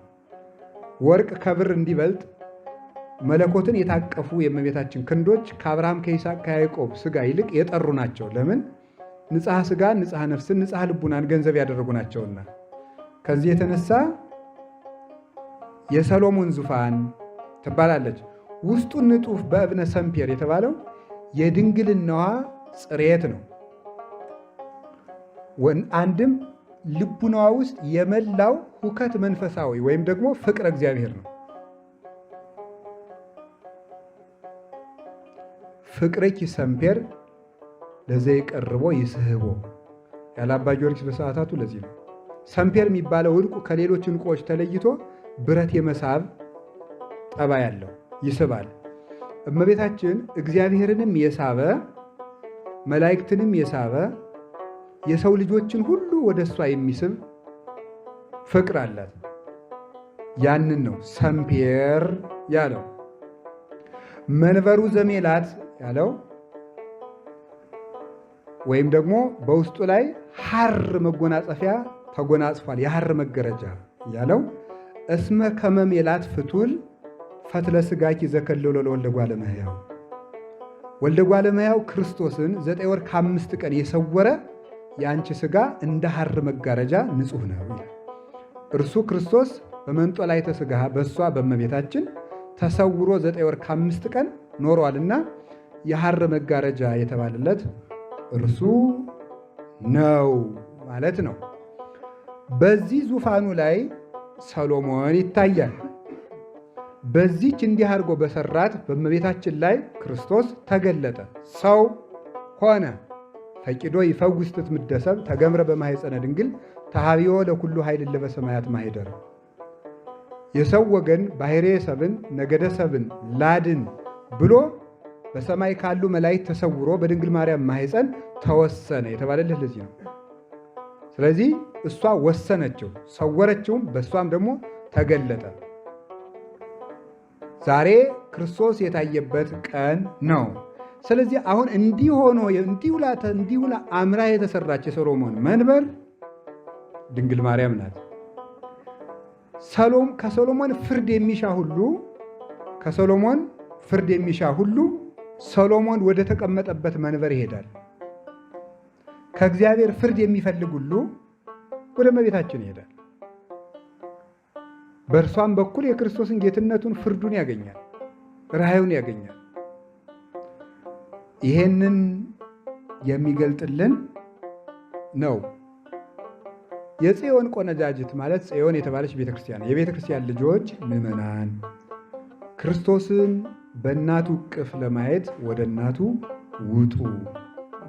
ወርቅ ከብር እንዲበልጥ መለኮትን የታቀፉ የእመቤታችን ክንዶች ከአብርሃም ከይስሐቅ ከያዕቆብ ሥጋ ይልቅ የጠሩ ናቸው። ለምን? ንጽሐ ሥጋን፣ ንጽሐ ነፍስን፣ ንጽሐ ልቡናን ገንዘብ ያደረጉ ናቸውና። ከዚህ የተነሳ የሰሎሞን ዙፋን ትባላለች። ውስጡ ንጡፍ በእብነ ሰምፔር የተባለው የድንግልናዋ ጽሬት ነው። አንድም ልቡናዋ ውስጥ የመላው ሁከት መንፈሳዊ ወይም ደግሞ ፍቅረ እግዚአብሔር ነው። ፍቅርኪ ሰምፔር ለዘይቀርቦ ይስህቦ ያለ አባ ጊዮርጊስ በሰዓታቱ ለዚህ ነው። ሰምፔር የሚባለው ዕንቁ ከሌሎች ዕንቁዎች ተለይቶ ብረት የመሳብ ጠባይ ያለው ይስባል። እመቤታችን እግዚአብሔርንም የሳበ መላእክትንም የሳበ የሰው ልጆችን ሁሉ ወደ እሷ የሚስብ ፍቅር አላት። ያንን ነው ሰምፔር ያለው። መንበሩ ዘሜላት ያለው ወይም ደግሞ በውስጡ ላይ ሐር መጎናጸፊያ ተጎናጽፏል። የሐር መገረጃ ያለው እስመ ከመሜላት ፍቱል ፈትለ ሥጋኪ ዘከልሎ ለወልደ እጓለ እመሕያው ወልደ እጓለ እመሕያው ክርስቶስን 9 ወር ከ5 ቀን የሰወረ የአንቺ ሥጋ እንደ ሐር መጋረጃ ንጹሕ ነው ይላል። እርሱ ክርስቶስ በመንጦላዕተ ሥጋ በእሷ በእመቤታችን ተሰውሮ 9 ወር ከ5 ቀን ኖሯልና የሐር መጋረጃ የተባለለት እርሱ ነው ማለት ነው። በዚህ ዙፋኑ ላይ ሰሎሞን ይታያል። በዚች እንዲህ አድርጎ በሰራት በእመቤታችን ላይ ክርስቶስ ተገለጠ፣ ሰው ሆነ። ፈቂዶ ይፈውስ ትትምደሰብ ተገምረ በማኅፀነ ድንግል ተሃቢዮ ለኩሉ ኃይል ለበሰማያት ማኅደር። የሰው ወገን ባሕርየ ሰብን ነገደ ሰብን ላድን ብሎ በሰማይ ካሉ መላእክት ተሰውሮ በድንግል ማርያም ማኅፀን ተወሰነ የተባለልህ ለዚህ ነው። ስለዚህ እሷ ወሰነችው፣ ሰወረችውም፣ በእሷም ደግሞ ተገለጠ። ዛሬ ክርስቶስ የታየበት ቀን ነው። ስለዚህ አሁን እንዲሁላ አምራ የተሰራች የሰሎሞን መንበር ድንግል ማርያም ናት። ከሰሎሞን ፍርድ የሚሻ ሁሉ ሰሎሞን ወደ ተቀመጠበት መንበር ይሄዳል። ከእግዚአብሔር ፍርድ የሚፈልግ ሁሉ ወደ እመቤታችን ይሄዳል። በእርሷም በኩል የክርስቶስን ጌትነቱን ፍርዱን ያገኛል፣ ራእዩን ያገኛል። ይሄንን የሚገልጥልን ነው። የጽዮን ቆነጃጅት ማለት ጽዮን የተባለች ቤተክርስቲያን፣ የቤተክርስቲያን ልጆች ምዕመናን ክርስቶስን በእናቱ እቅፍ ለማየት ወደ እናቱ ውጡ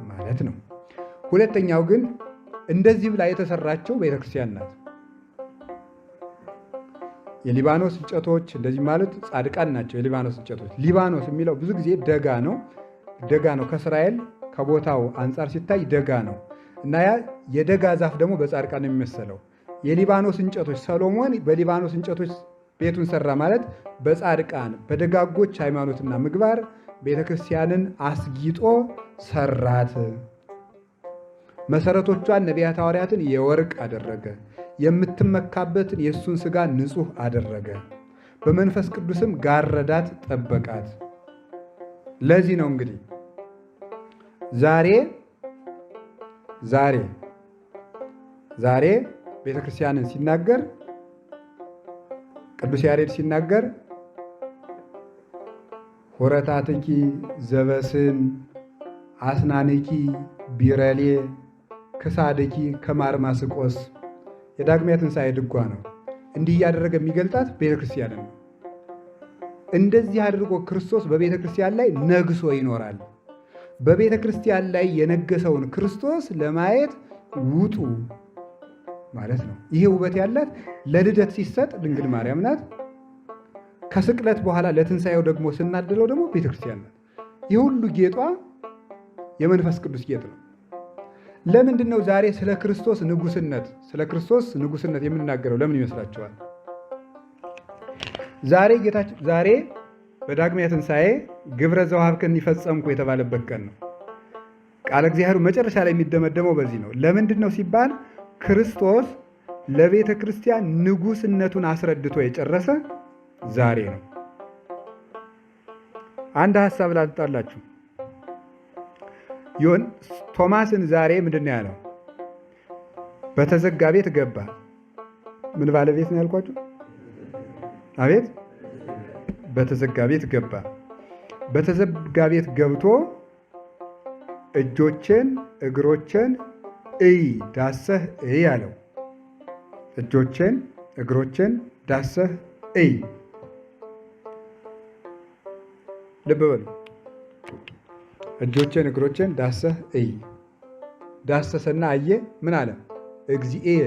ማለት ነው። ሁለተኛው ግን እንደዚህ ብላ የተሰራቸው ቤተክርስቲያን ናት። የሊባኖስ እንጨቶች እንደዚህ ማለት ጻድቃን ናቸው። የሊባኖስ እንጨቶች ሊባኖስ የሚለው ብዙ ጊዜ ደጋ ነው። ከእስራኤል ከቦታው አንጻር ሲታይ ደጋ ነው እና ያ የደጋ ዛፍ ደግሞ በጻድቃን ነው የሚመሰለው። የሊባኖስ እንጨቶች ሰሎሞን በሊባኖስ እንጨቶች ቤቱን ሰራ ማለት በጻድቃን በደጋጎች ሃይማኖትና ምግባር ቤተክርስቲያንን አስጊጦ ሰራት። መሰረቶቿን ነቢያት ሐዋርያትን የወርቅ አደረገ። የምትመካበትን የእሱን ሥጋ ንጹሕ አደረገ። በመንፈስ ቅዱስም ጋረዳት፣ ጠበቃት። ለዚህ ነው እንግዲህ ዛሬ ቤተክርስቲያንን ሲናገር ቅዱስ ያሬድ ሲናገር ሆረታትኪ ዘበስን አስናንኪ ቢረሌ ክሳድኪ ከማርማስቆስ የዳግሚያ ትንሣኤ ድጓ ነው። እንዲህ እያደረገ የሚገልጣት ቤተክርስቲያንን ነው። እንደዚህ አድርጎ ክርስቶስ በቤተክርስቲያን ላይ ነግሶ ይኖራል። በቤተክርስቲያን ላይ የነገሰውን ክርስቶስ ለማየት ውጡ ማለት ነው። ይሄ ውበት ያላት ለልደት ሲሰጥ ድንግል ማርያም ናት። ከስቅለት በኋላ ለትንሣኤው ደግሞ ስናድለው ደግሞ ቤተክርስቲያን ናት። ይህ ሁሉ ጌጧ የመንፈስ ቅዱስ ጌጥ ነው። ለምንድን ነው ዛሬ ስለ ክርስቶስ ንጉስነት የምንናገረው? ለምን ይመስላችኋል? ዛሬ በዳግሚያ ትንሣኤ ግብረ ዘወሀብከኒ ፈጸምኩ የተባለበት ቀን ነው። ቃለ እግዚአብሔሩ መጨረሻ ላይ የሚደመደመው በዚህ ነው። ለምንድን ነው ሲባል ክርስቶስ ለቤተ ክርስቲያን ንጉሥነቱን አስረድቶ የጨረሰ ዛሬ ነው። አንድ ሐሳብ ላልጣላችሁ። ቶማስን ዛሬ ምንድን ነው ያለው? በተዘጋ ቤት ገባ። ምን ባለቤት ነው ያልኳችሁ? አቤት፣ በተዘጋ ቤት ገባ። በተዘጋ ቤት ገብቶ እጆቼን እግሮቼን እይ ዳሰህ እይ አለው። እጆቼን እግሮቼን ዳሰህ እይ። ልብ በሉ። እጆቼን እግሮቼን ዳሰህ እይ። ዳሰሰና አየ። ምን አለ? እግዚእየ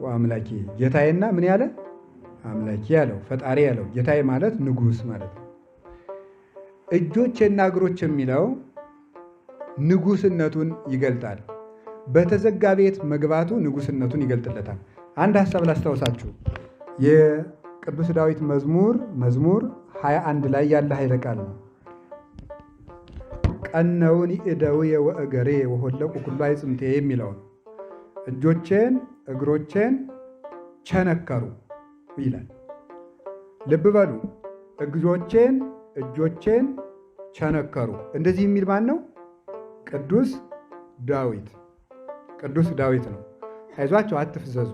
ወአምላኬ፣ ጌታዬና ምን ያለ አምላኬ ያለው ፈጣሪ ያለው። ጌታዬ ማለት ንጉሥ ማለት ነው። እጆቼና እግሮች የሚለው ንጉሥነቱን ይገልጣል። በተዘጋ ቤት መግባቱ ንጉሥነቱን ይገልጥለታል። አንድ ሐሳብ ላስታውሳችሁ። የቅዱስ ዳዊት መዝሙር 21 ላይ ያለ ኃይለ ቃል ነው። ቀነውኒ እደውየ ወእገሬ ወሆለቁ ኩሉ አይጽምቴ የሚለውን እጆቼን እግሮቼን ቸነከሩ ይላል። ልብ በሉ። እጆቼን ቸነከሩ። እንደዚህ የሚል ማን ነው? ቅዱስ ዳዊት ነው። አይዟቸው አትፍዘዙ።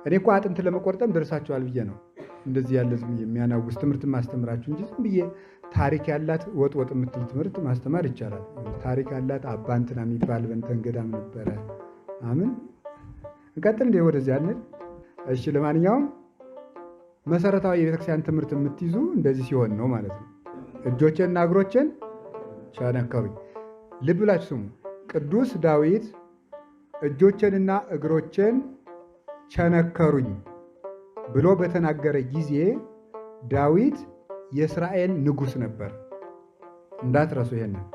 እኔ እኮ አጥንት ለመቆርጠም ደርሳችኋል ብዬ ነው እንደዚህ ያለ ዝም የሚያናውስ ትምህርት ማስተምራችሁ እንጂ ዝም ብዬ ታሪክ ያላት ወጥ የምትል ትምህርት ማስተማር ይቻላል። ታሪክ ያላት አባ እንትና የሚባል በእንተን ገዳም ነበረ። አምን እንቀጥል እንደ ወደዚህ አለን። እሺ፣ ለማንኛውም መሰረታዊ የቤተክርስቲያን ትምህርት የምትይዙ እንደዚህ ሲሆን ነው ማለት ነው። እጆቼንና እግሮቼን ቸነከሩኝ። ልብ ብላችሁ ስሙ። ቅዱስ ዳዊት እጆቼንና እግሮቼን ቸነከሩኝ ብሎ በተናገረ ጊዜ ዳዊት የእስራኤል ንጉሥ ነበር። እንዳትረሱ ይሄንን።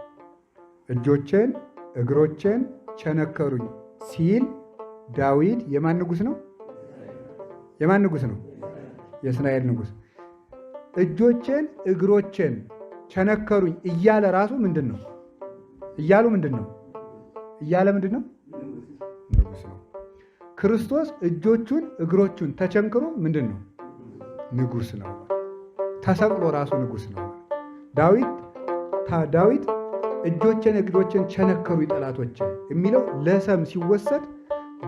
እጆቼን እግሮቼን ቸነከሩኝ ሲል ዳዊት የማን ንጉሥ ነው? የማን ንጉሥ ነው? የእስራኤል ንጉሥ። እጆቼን እግሮቼን ቸነከሩኝ እያለ ራሱ ምንድን ነው? እያለ ምንድን ነው? ንጉሥ ነው። ክርስቶስ እጆቹን እግሮቹን ተቸንክሮ ምንድን ነው? ንጉሥ ነው። ተሰቅሎ ራሱ ንጉሥ ነው። ዳዊት እጆቼን እግሮቼን ቸነከሩ ጠላቶቼ የሚለው ለሰም ሲወሰድ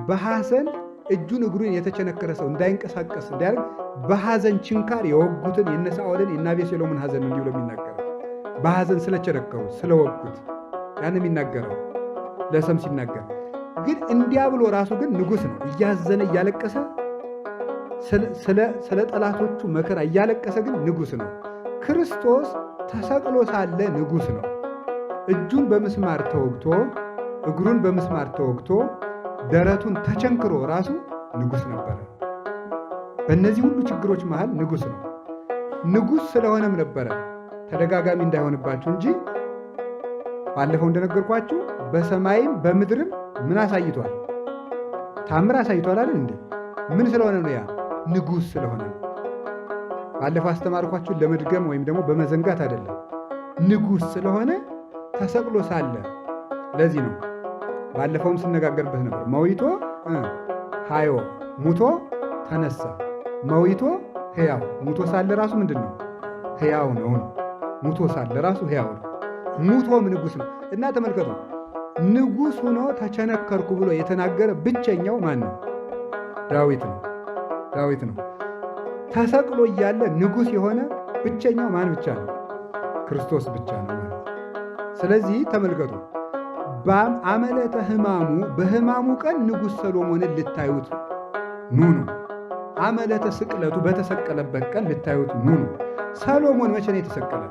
በሐዘን እጁን እግሩን የተቸነከረ ሰው እንዳይንቀሳቀስ እንዲያደርግ በሐዘን ችንካር የወጉትን የነ ሳኦልን የነ አቤሴሎምን ሐዘን እንዲሁ የሚናገረው በሐዘን ስለቸነከሩ ስለወጉት ያን የሚናገረው ለሰም ሲናገር ግን እንዲያ ብሎ ራሱ ግን ንጉሥ ነው። እያዘነ እያለቀሰ ስለ ጠላቶቹ መከራ እያለቀሰ ግን ንጉሥ ነው። ክርስቶስ ተሰቅሎ ሳለ ንጉሥ ነው። እጁን በምስማር ተወግቶ እግሩን በምስማር ተወግቶ ደረቱን ተቸንክሮ ራሱ ንጉሥ ነበረ። በእነዚህ ሁሉ ችግሮች መሃል ንጉሥ ነው። ንጉሥ ስለሆነም ነበረ ተደጋጋሚ እንዳይሆንባችሁ እንጂ ባለፈው እንደነገርኳችሁ በሰማይም በምድርም ምን አሳይቷል? ታምር አሳይቷል አይደል እንዴ? ምን ስለሆነ ነው? ያ ንጉሥ ስለሆነ። ባለፈው አስተማርኳችሁን ለመድገም ወይም ደግሞ በመዘንጋት አይደለም። ንጉሥ ስለሆነ ተሰቅሎ ሳለ ለዚህ ነው ባለፈውም ስነጋገርበት ነበር። መዊቶ ሃዮ ሙቶ ተነሳ። መዊቶ ሕያው ሙቶ ሳለ ራሱ ምንድን ነው? ሕያው ነው። ሙቶ ሳለ ራሱ ሕያው ነው። ሙቶም ንጉሥ ነው። እና ተመልከቱ፣ ንጉሥ ሆኖ ተቸነከርኩ ብሎ የተናገረ ብቸኛው ማን ነው? ዳዊት ነው። ተሰቅሎ እያለ ንጉሥ የሆነ ብቸኛው ማን ብቻ ነው? ክርስቶስ ብቻ ነው ማለት። ስለዚህ ተመልከቱ፣ በአመለተ ሕማሙ በሕማሙ ቀን ንጉሥ ሰሎሞንን ልታዩት ኑ ነው። አመለተ ስቅለቱ በተሰቀለበት ቀን ልታዩት ኑ ነው። ሰሎሞን መቼ ነው የተሰቀለ?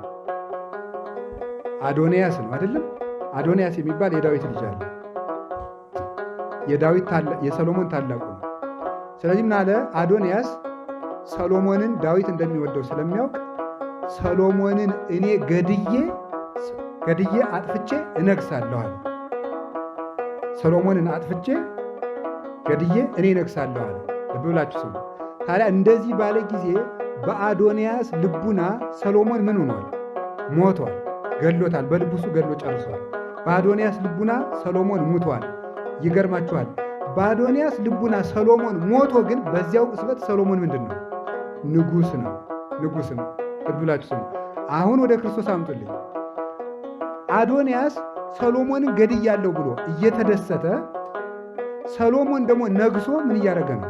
አዶንያስ ነው አይደለም? አዶንያስ የሚባል የዳዊት ልጅ አለ። የሰሎሞን ታላቁ ነው። ስለዚህ ምን አለ? አዶንያስ ሰሎሞንን ዳዊት እንደሚወደው ስለሚያውቅ ሰሎሞንን እኔ ገድዬ አጥፍቼ እነግሳለሁ አለ። ሰሎሞንን አጥፍቼ ገድዬ እኔ እነግሳለሁ አለ። ልብ ብላችሁ ስሙ። ታዲያ እንደዚህ ባለ ጊዜ በአዶንያስ ልቡና ሰሎሞን ምን ሆኗል? ሞቷል፣ ገሎታል። በልቡሱ ገሎ ጨርሷል። በአዶንያስ ልቡና ሰሎሞን ሙቷል። ይገርማችኋል። በአዶንያስ ልቡና ሰሎሞን ሞቶ ግን በዚያው ቅጽበት ሰሎሞን ምንድን ነው? ንጉሥ ነው። ንጉሥ ነው። ልብ ብላችሁ ስሙ። አሁን ወደ ክርስቶስ አምጡልኝ። አዶንያስ ሰሎሞንን ገድያለሁ ብሎ እየተደሰተ ሰሎሞን ደግሞ ነግሶ ምን እያደረገ ነው?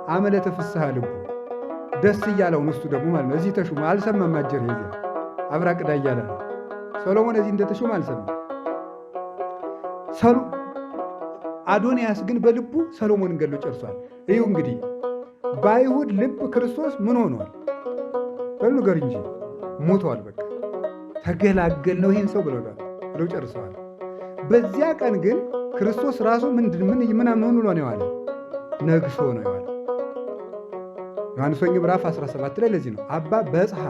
አመለተ ፍስሐ ልቡ ደስ እያለው እሱ ደግሞ ማለት ነው። እዚህ ተሹሞ አልሰማም። አጀር ይዘ አብራ ቅዳ እያለ ነው። ሰሎሞን እዚህ እንደተሾመ አልሰማም። አዶንያስ ግን በልቡ ሰሎሞንን ገሎ ጨርሷል። ይሁ እንግዲህ በአይሁድ ልብ ክርስቶስ ምን ሆኗል? በሉ ንገር እንጂ ሞቷል። በቃ ተገላገል ነው ይህን ሰው ብለው ጨርሰዋል። በዚያ ቀን ግን ክርስቶስ ራሱ ምን ብሎ ነው የዋለ? ነግሶ ነው የዋለ። ዮሐንስ ወንጌል ምዕራፍ 17 ላይ ለዚህ ነው አባ በጽሐ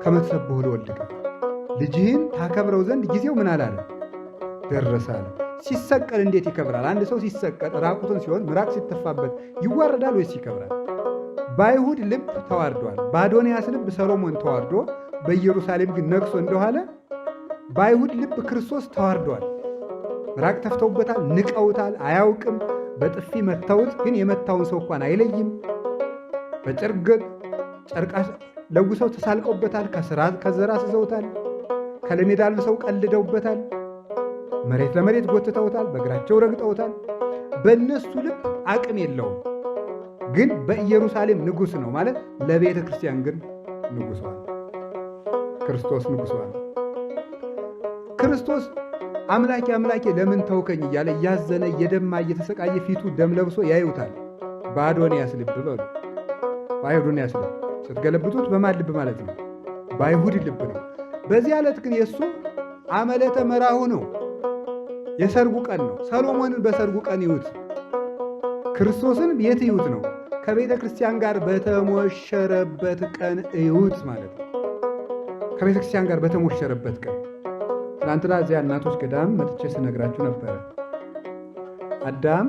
ከመ ትሰብሖ ለወልድከ፣ ልጅህን ታከብረው ዘንድ ጊዜው ምን አላለ? ደረሰ አለ። ሲሰቀል እንዴት ይከብራል? አንድ ሰው ሲሰቀል ራቁቱን ሲሆን ምራቅ ሲተፋበት ይዋረዳል ወይስ ይከብራል? በአይሁድ ልብ ተዋርዷል። በአዶንያስ ልብ ሰሎሞን ተዋርዶ በኢየሩሳሌም ግን ነግሶ እንደኋለ በአይሁድ ልብ ክርስቶስ ተዋርዷል። ምራቅ ተፍተውበታል፣ ንቀውታል፣ አያውቅም። በጥፊ መታውት፣ ግን የመታውን ሰው እንኳን አይለይም። ጨርቃ ለጉሰው ተሳልቀውበታል፣ ከዘራ ስዘውታል፣ ከለሜዳ አልብሰው ቀልደውበታል፣ መሬት ለመሬት ጎትተውታል፣ በእግራቸው ረግጠውታል። በእነሱ ልብ አቅም የለውም። ግን በኢየሩሳሌም ንጉሥ ነው ማለት ለቤተ ክርስቲያን ግን ንጉሷል። ክርስቶስ ንጉሷል። ክርስቶስ አምላኬ አምላኬ ለምን ተውከኝ እያለ እያዘነ እየደማ እየተሰቃየ ፊቱ ደም ለብሶ ያዩታል። በአዶንያስ ልብ በሉ። በአዶንያስ ልብ ስትገለብጡት በማን ልብ ማለት ነው? በአይሁድ ልብ ነው። በዚህ ዕለት ግን የእሱ አመለተ መራሁ ነው። የሰርጉ ቀን ነው። ሰሎሞንን በሰርጉ ቀን ይዩት፣ ክርስቶስን የት ይዩት ነው? ከቤተ ክርስቲያን ጋር በተሞሸረበት ቀን እዩት ማለት ነው። ከቤተ ክርስቲያን ጋር በተሞሸረበት ቀን። ትናንትና እዚያ እናቶች ገዳም መጥቼ ስነግራችሁ ነበረ። አዳም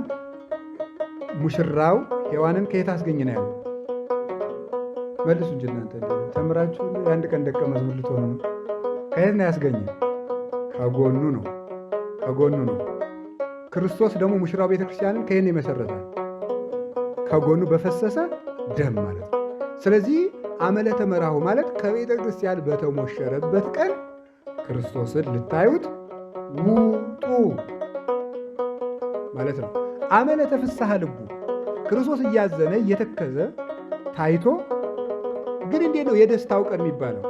ሙሽራው ሔዋንን ከየት አስገኘ ነው ያለው? መልሱ እንጂ እናንተ ተምራችሁ የአንድ ቀን ደቀ መዝሙር ልትሆኑ ነው። ከየት ነው ያስገኘ? ከጎኑ ነው። ከጎኑ ነው። ክርስቶስ ደግሞ ሙሽራው ቤተ ክርስቲያንን ከየት ነው የመሰረታል? ከጎኑ በፈሰሰ ደም ማለት ነው። ስለዚህ አመለተ መራሁ ማለት ከቤተ ክርስቲያን በተሞሸረበት ቀን ክርስቶስን ልታዩት ውጡ ማለት ነው። አመለተ ፍስሐ ልቡ ክርስቶስ እያዘነ እየተከዘ ታይቶ ግን እንዴት ነው የደስታው ቀን የሚባለው?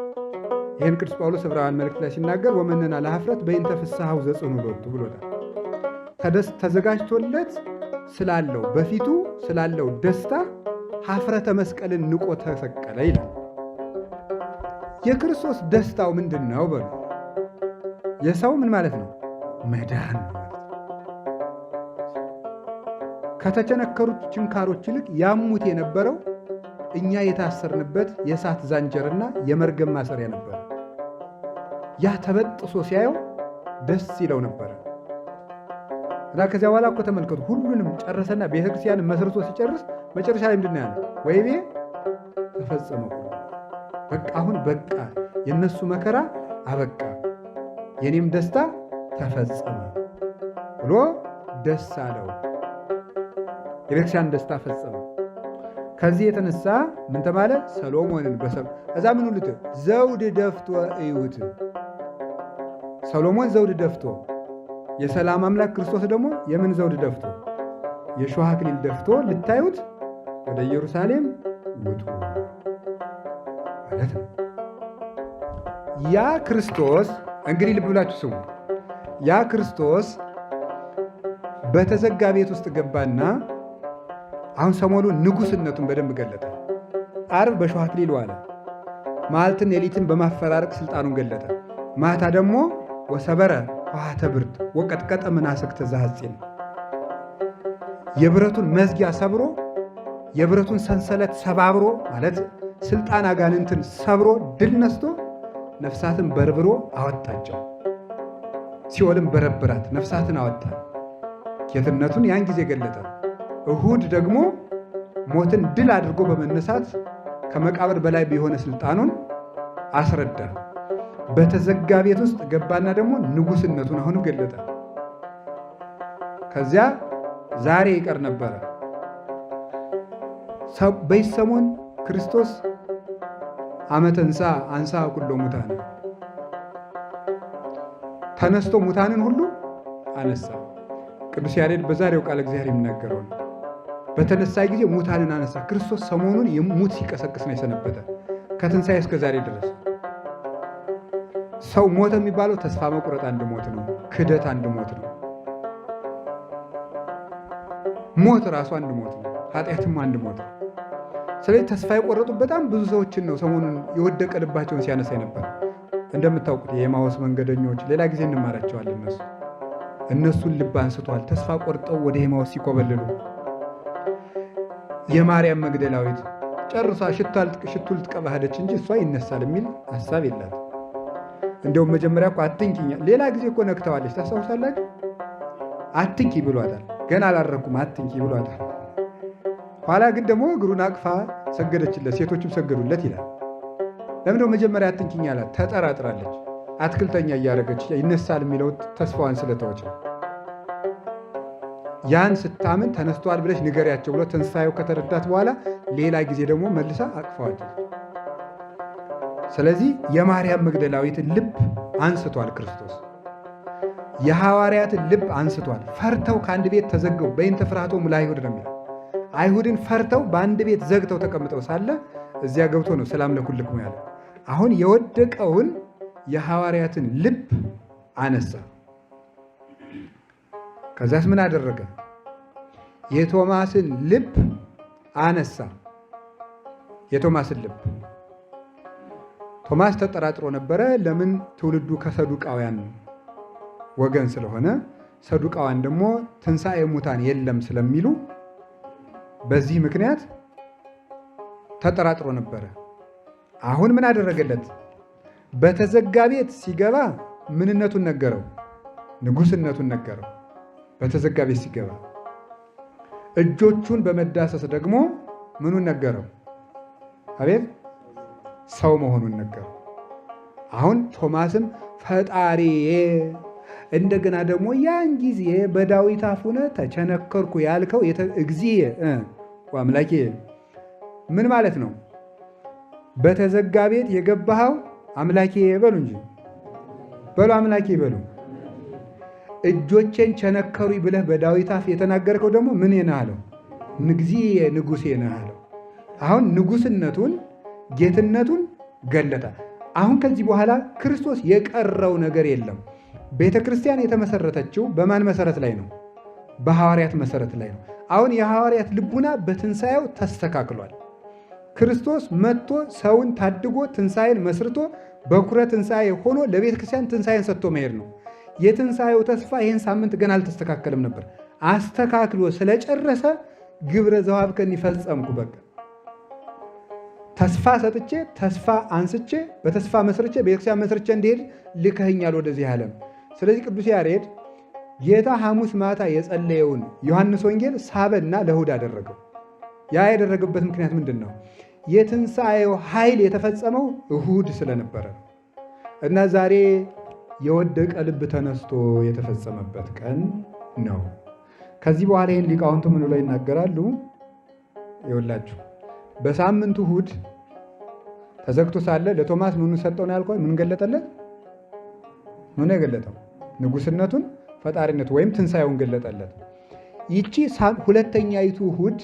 ይህን ቅዱስ ጳውሎስ ዕብራውያን መልእክት ላይ ሲናገር ወመነና ለኀፍረት በእንተ ፍስሐው ዘጽኑ ሎቱ ብሎታል። ተዘጋጅቶለት ስላለው በፊቱ ስላለው ደስታ ኀፍረተ መስቀልን ንቆ ተሰቀለ ይላል። የክርስቶስ ደስታው ምንድን ነው በሉ? የሰው ምን ማለት ነው? መዳን ነው። ከተቸነከሩት ችንካሮች ይልቅ ያሙት የነበረው እኛ የታሰርንበት የእሳት ዛንጀርና የመርገም ማሰሪያ ነበረ። ያ ተበጥሶ ሲያየው ደስ ይለው ነበረ እና ከዚያ በኋላ እኮ ተመልከቱ፣ ሁሉንም ጨረሰና ቤተክርስቲያንን መስርቶ ሲጨርስ መጨረሻ ላይ ምንድን ነው ያለው? ወይቤ ተፈጸመ። በቃ አሁን በቃ፣ የእነሱ መከራ አበቃ፣ የኔም ደስታ ተፈጸመ ብሎ ደስ አለው። የቤተክርስቲያን ደስታ ፈጸመ። ከዚህ የተነሳ ምን ተባለ? ሰሎሞንን እዛ ምን ሁሉት ዘውድ ደፍቶ እዩት። ሰሎሞን ዘውድ ደፍቶ፣ የሰላም አምላክ ክርስቶስ ደግሞ የምን ዘውድ ደፍቶ? የሾህ አክሊል ደፍቶ ልታዩት ወደ ኢየሩሳሌም ውጡ ማለት ነው። ያ ክርስቶስ እንግዲህ ልብ ብላችሁ ስሙ። ያ ክርስቶስ በተዘጋ ቤት ውስጥ ገባና አሁን ሰሞኑን ንጉሥነቱን በደንብ ገለጠ። ዓርብ በሾህ አክሊል ዋለ። መዓልትን ሌሊትን በማፈራረቅ ሥልጣኑን ገለጠ። ማታ ደግሞ ወሰበረ ውሃተ ብርድ ወቀጥቀጠ መናስክተ ዘሐፂን፣ የብረቱን መዝጊያ ሰብሮ የብረቱን ሰንሰለት ሰባብሮ ማለት ሥልጣን አጋንንትን ሰብሮ ድል ነስቶ ነፍሳትን በርብሮ አወጣቸው። ሲኦልም በረብራት ነፍሳትን አወጣ። ጌትነቱን ያን ጊዜ ገለጠ። እሁድ ደግሞ ሞትን ድል አድርጎ በመነሳት ከመቃብር በላይ የሆነ ስልጣኑን አስረዳ። በተዘጋ ቤት ውስጥ ገባና ደግሞ ንጉስነቱን አሁንም ገለጠ። ከዚያ ዛሬ ይቀር ነበረ። በዚህ ሰሞን ክርስቶስ አመተንሳ አንሳ ኩሎ ሙታን ተነስቶ ሙታንን ሁሉ አነሳ። ቅዱስ ያሬድ በዛሬው ቃል እግዚአብሔር የሚናገረው በተነሳ ጊዜ ሙታንን አነሳ። ክርስቶስ ሰሞኑን ሙት ሲቀሰቅስ ነው የሰነበተ ከትንሣኤ እስከ ዛሬ ድረስ። ሰው ሞተ የሚባለው ተስፋ መቁረጥ አንድ ሞት ነው። ክደት አንድ ሞት ነው። ሞት ራሱ አንድ ሞት ነው። ኃጢአትም አንድ ሞት ነው። ስለዚህ ተስፋ የቆረጡ በጣም ብዙ ሰዎችን ነው ሰሞኑን የወደቀ ልባቸውን ሲያነሳ ነበር። እንደምታውቁት የኤማውስ መንገደኞች ሌላ ጊዜ እንማራቸዋለን። እነሱን ልብ አንስቷል። ተስፋ ቆርጠው ወደ ኤማውስ ሲኮበልሉ የማርያም መግደላዊት ጨርሳ ሽቱ ልትቀባ ሄደች እንጂ እሷ ይነሳል የሚል ሀሳብ የላት። እንደውም መጀመሪያ እኮ አትንኪኛ፣ ሌላ ጊዜ እኮ ነክተዋለች። ታስታውሳላችሁ? አትንኪ ብሏታል። ገና አላረኩም አትንኪ ብሏታል። ኋላ ግን ደግሞ እግሩን አቅፋ ሰገደችለት፣ ሴቶችም ሰገዱለት ይላል። ለምንድነው መጀመሪያ አትንኪኝ አላት? ተጠራጥራለች። አትክልተኛ እያደረገች ይነሳል የሚለው ተስፋዋን ስለተወች ነው። ያን ስታምን ተነስቷል ብለሽ ንገሪያቸው ብሎ ትንሣኤው ከተረዳት በኋላ ሌላ ጊዜ ደግሞ መልሳ አቅፋዋለች። ስለዚህ የማርያም መግደላዊትን ልብ አንስቷል ክርስቶስ። የሐዋርያትን ልብ አንስቷል። ፈርተው ከአንድ ቤት ተዘገው በይንተ ፍርሃቶሙ ለአይሁድ ነው የሚለው። አይሁድን ፈርተው በአንድ ቤት ዘግተው ተቀምጠው ሳለ እዚያ ገብቶ ነው ሰላም ለኩልክሙ ያለ። አሁን የወደቀውን የሐዋርያትን ልብ አነሳ። ከዛስ ምን አደረገ? የቶማስን ልብ አነሳ። የቶማስን ልብ ቶማስ ተጠራጥሮ ነበረ። ለምን? ትውልዱ ከሰዱቃውያን ወገን ስለሆነ፣ ሰዱቃውያን ደግሞ ትንሣኤ ሙታን የለም ስለሚሉ በዚህ ምክንያት ተጠራጥሮ ነበረ። አሁን ምን አደረገለት? በተዘጋ ቤት ሲገባ ምንነቱን ነገረው፣ ንጉስነቱን ነገረው። በተዘጋ ቤት ሲገባ እጆቹን በመዳሰስ ደግሞ ምኑን ነገረው? አቤት ሰው መሆኑን ነገረው። አሁን ቶማስም ፈጣሪዬ፣ እንደገና ደግሞ ያን ጊዜ በዳዊት አፍ ሆነ ተቸነከርኩ ያልከው እግዚእ ወአምላኬ ምን ማለት ነው? በተዘጋ ቤት የገባኸው አምላኬ በሉ እንጂ በሉ፣ አምላኬ በሉ። እጆቼን ቸነከሩኝ ብለህ በዳዊት አፍ የተናገርከው ደግሞ ምን ነህ አለው? እግዚእ ንጉሴ ነህ አለው። አሁን ንጉስነቱን ጌትነቱን ገለጠ። አሁን ከዚህ በኋላ ክርስቶስ የቀረው ነገር የለም። ቤተ ክርስቲያን የተመሰረተችው በማን መሰረት ላይ ነው? በሐዋርያት መሰረት ላይ ነው። አሁን የሐዋርያት ልቡና በትንሣኤው ተስተካክሏል። ክርስቶስ መጥቶ ሰውን ታድጎ ትንሣኤን መስርቶ በኩረ ትንሣኤ ሆኖ ለቤተ ክርስቲያን ትንሣኤን ሰጥቶ መሄድ ነው። የትንሣኤው ተስፋ ይህን ሳምንት ገና አልተስተካከልም ነበር። አስተካክሎ ስለጨረሰ ግብረ ዘወሀብከኒ ፈጸምኩ። በቃ ተስፋ ሰጥቼ ተስፋ አንስቼ በተስፋ መስርቼ ቤተክርስቲያን መስርቼ እንዲሄድ ልከኸኛል ወደዚህ ዓለም። ስለዚህ ቅዱስ ያሬድ ጌታ ሐሙስ ማታ የጸለየውን ዮሐንስ ወንጌል ሳበና ለእሑድ አደረገው። ያ ያደረገበት ምክንያት ምንድን ነው? የትንሣኤው ኃይል የተፈጸመው እሑድ ስለነበረ እና ዛሬ የወደቀ ልብ ተነስቶ የተፈጸመበት ቀን ነው። ከዚህ በኋላ ይህን ሊቃውንቱ ምኑ ላይ ይናገራሉ? ይኸውላችሁ በሳምንቱ እሑድ ተዘግቶ ሳለ ለቶማስ ምኑ ሰጠው ነው ያልኳል? ምን ገለጠለት? ምን የገለጠው? ንጉስነቱን፣ ፈጣሪነቱ ወይም ትንሣኤውን ገለጠለት። ይቺ ሁለተኛይቱ እሑድ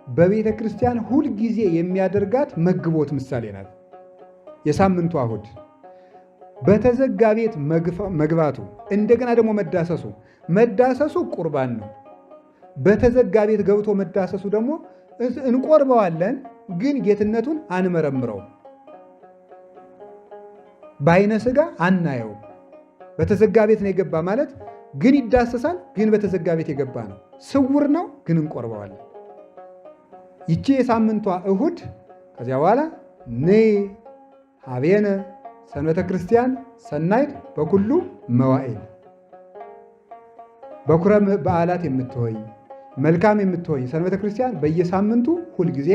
በቤተ ክርስቲያን ሁል ጊዜ የሚያደርጋት መግቦት ምሳሌ ናት። የሳምንቱ እሑድ በተዘጋ ቤት መግባቱ እንደገና ደግሞ መዳሰሱ ቁርባን ነው። በተዘጋ ቤት ገብቶ መዳሰሱ ደግሞ እንቆርበዋለን፣ ግን ጌትነቱን አንመረምረውም። በዓይነ ሥጋ አናየው። በተዘጋ ቤት ነው የገባ ማለት ግን ይዳሰሳል፣ ግን በተዘጋ ቤት የገባ ነው። ስውር ነው፣ ግን እንቆርበዋለን። ይቺ የሳምንቷ እሑድ ከዚያ በኋላ ነይ ሀቤነ ሰንበተ ክርስቲያን ሰናይት በኩሉ መዋዕል፣ በኩረ በዓላት የምትሆይ መልካም የምትሆኝ ሰንበተ ክርስቲያን በየሳምንቱ ሁልጊዜ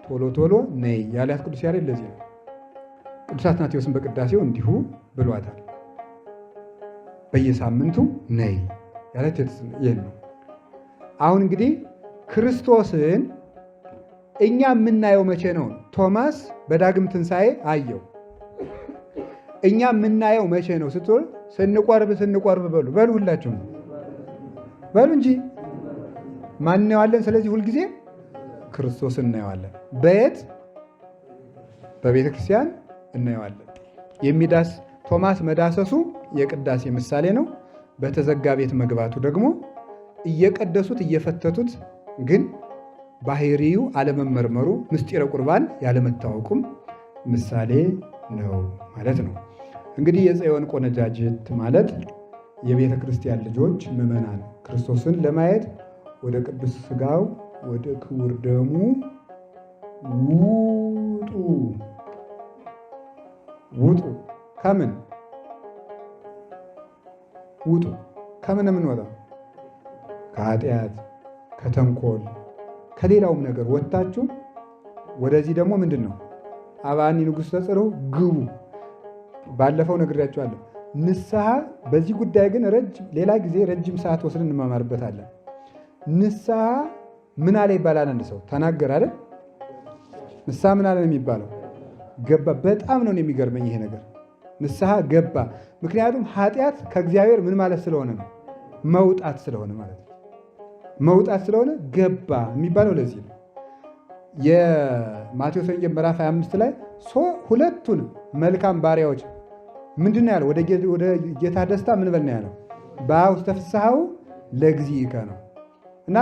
ቶሎ ቶሎ ነይ ያላት ቅዱስ ያሬድ ለዚህ ነው። ቅዱስ አትናቴዎስን በቅዳሴው እንዲሁ ብሏታል። በየሳምንቱ ነይ ያላት ይህን ነው። አሁን እንግዲህ ክርስቶስን እኛ የምናየው መቼ ነው? ቶማስ በዳግም ትንሣኤ አየው። እኛ የምናየው መቼ ነው ስትል ስንቆርብ በሉ ሁላችሁም በሉ እንጂ ማን እናየዋለን? ስለዚህ ሁልጊዜ ክርስቶስን እናየዋለን። በየት? በቤተ ክርስቲያን እናየዋለን። ቶማስ መዳሰሱ የቅዳሴ ምሳሌ ነው። በተዘጋ ቤት መግባቱ ደግሞ እየቀደሱት እየፈተቱት ግን ባህሪው አለመመርመሩ ምስጢረ ቁርባን ያለመታወቁም ምሳሌ ነው ማለት ነው። እንግዲህ የጽዮን ቆነጃጅት ማለት የቤተ ክርስቲያን ልጆች ምዕመናን ክርስቶስን ለማየት ወደ ቅዱስ ሥጋው ወደ ክቡር ደሙ ውጡ። ከምን ውጡ? ከምን የምንወጣው? ከኃጢአት፣ ከተንኮል፣ ከሌላውም ነገር ወጥታችሁ ወደዚህ ደግሞ ምንድን ነው አብአኒ ንጉሥ ተጽርሑ ግቡ። ባለፈው ነግሬያችኋለሁ። ንስሐ በዚህ ጉዳይ ግን ሌላ ጊዜ ረጅም ሰዓት ወስደን እንማማርበታለን። ንስሐ ምን አለ ይባላል? አንድ ሰው ተናገር አይደል? ንስሐ ምን አለ ነው የሚባለው? ገባ። በጣም ነው የሚገርመኝ ይሄ ነገር። ንስሐ ገባ። ምክንያቱም ኃጢአት ከእግዚአብሔር ምን ማለት ስለሆነ ነው? መውጣት ስለሆነ ማለት ነው። መውጣት ስለሆነ ገባ የሚባለው ለዚህ ነው። የማቴዎስ ወንጌል ምዕራፍ 25 ላይ ሁለቱን መልካም ባሪያዎች ምንድን ነው ያለው? ወደ ጌታ ደስታ ምን በል ነው ያለው? በውስተ ፍስሐሁ ለግዚእከ ነው። እና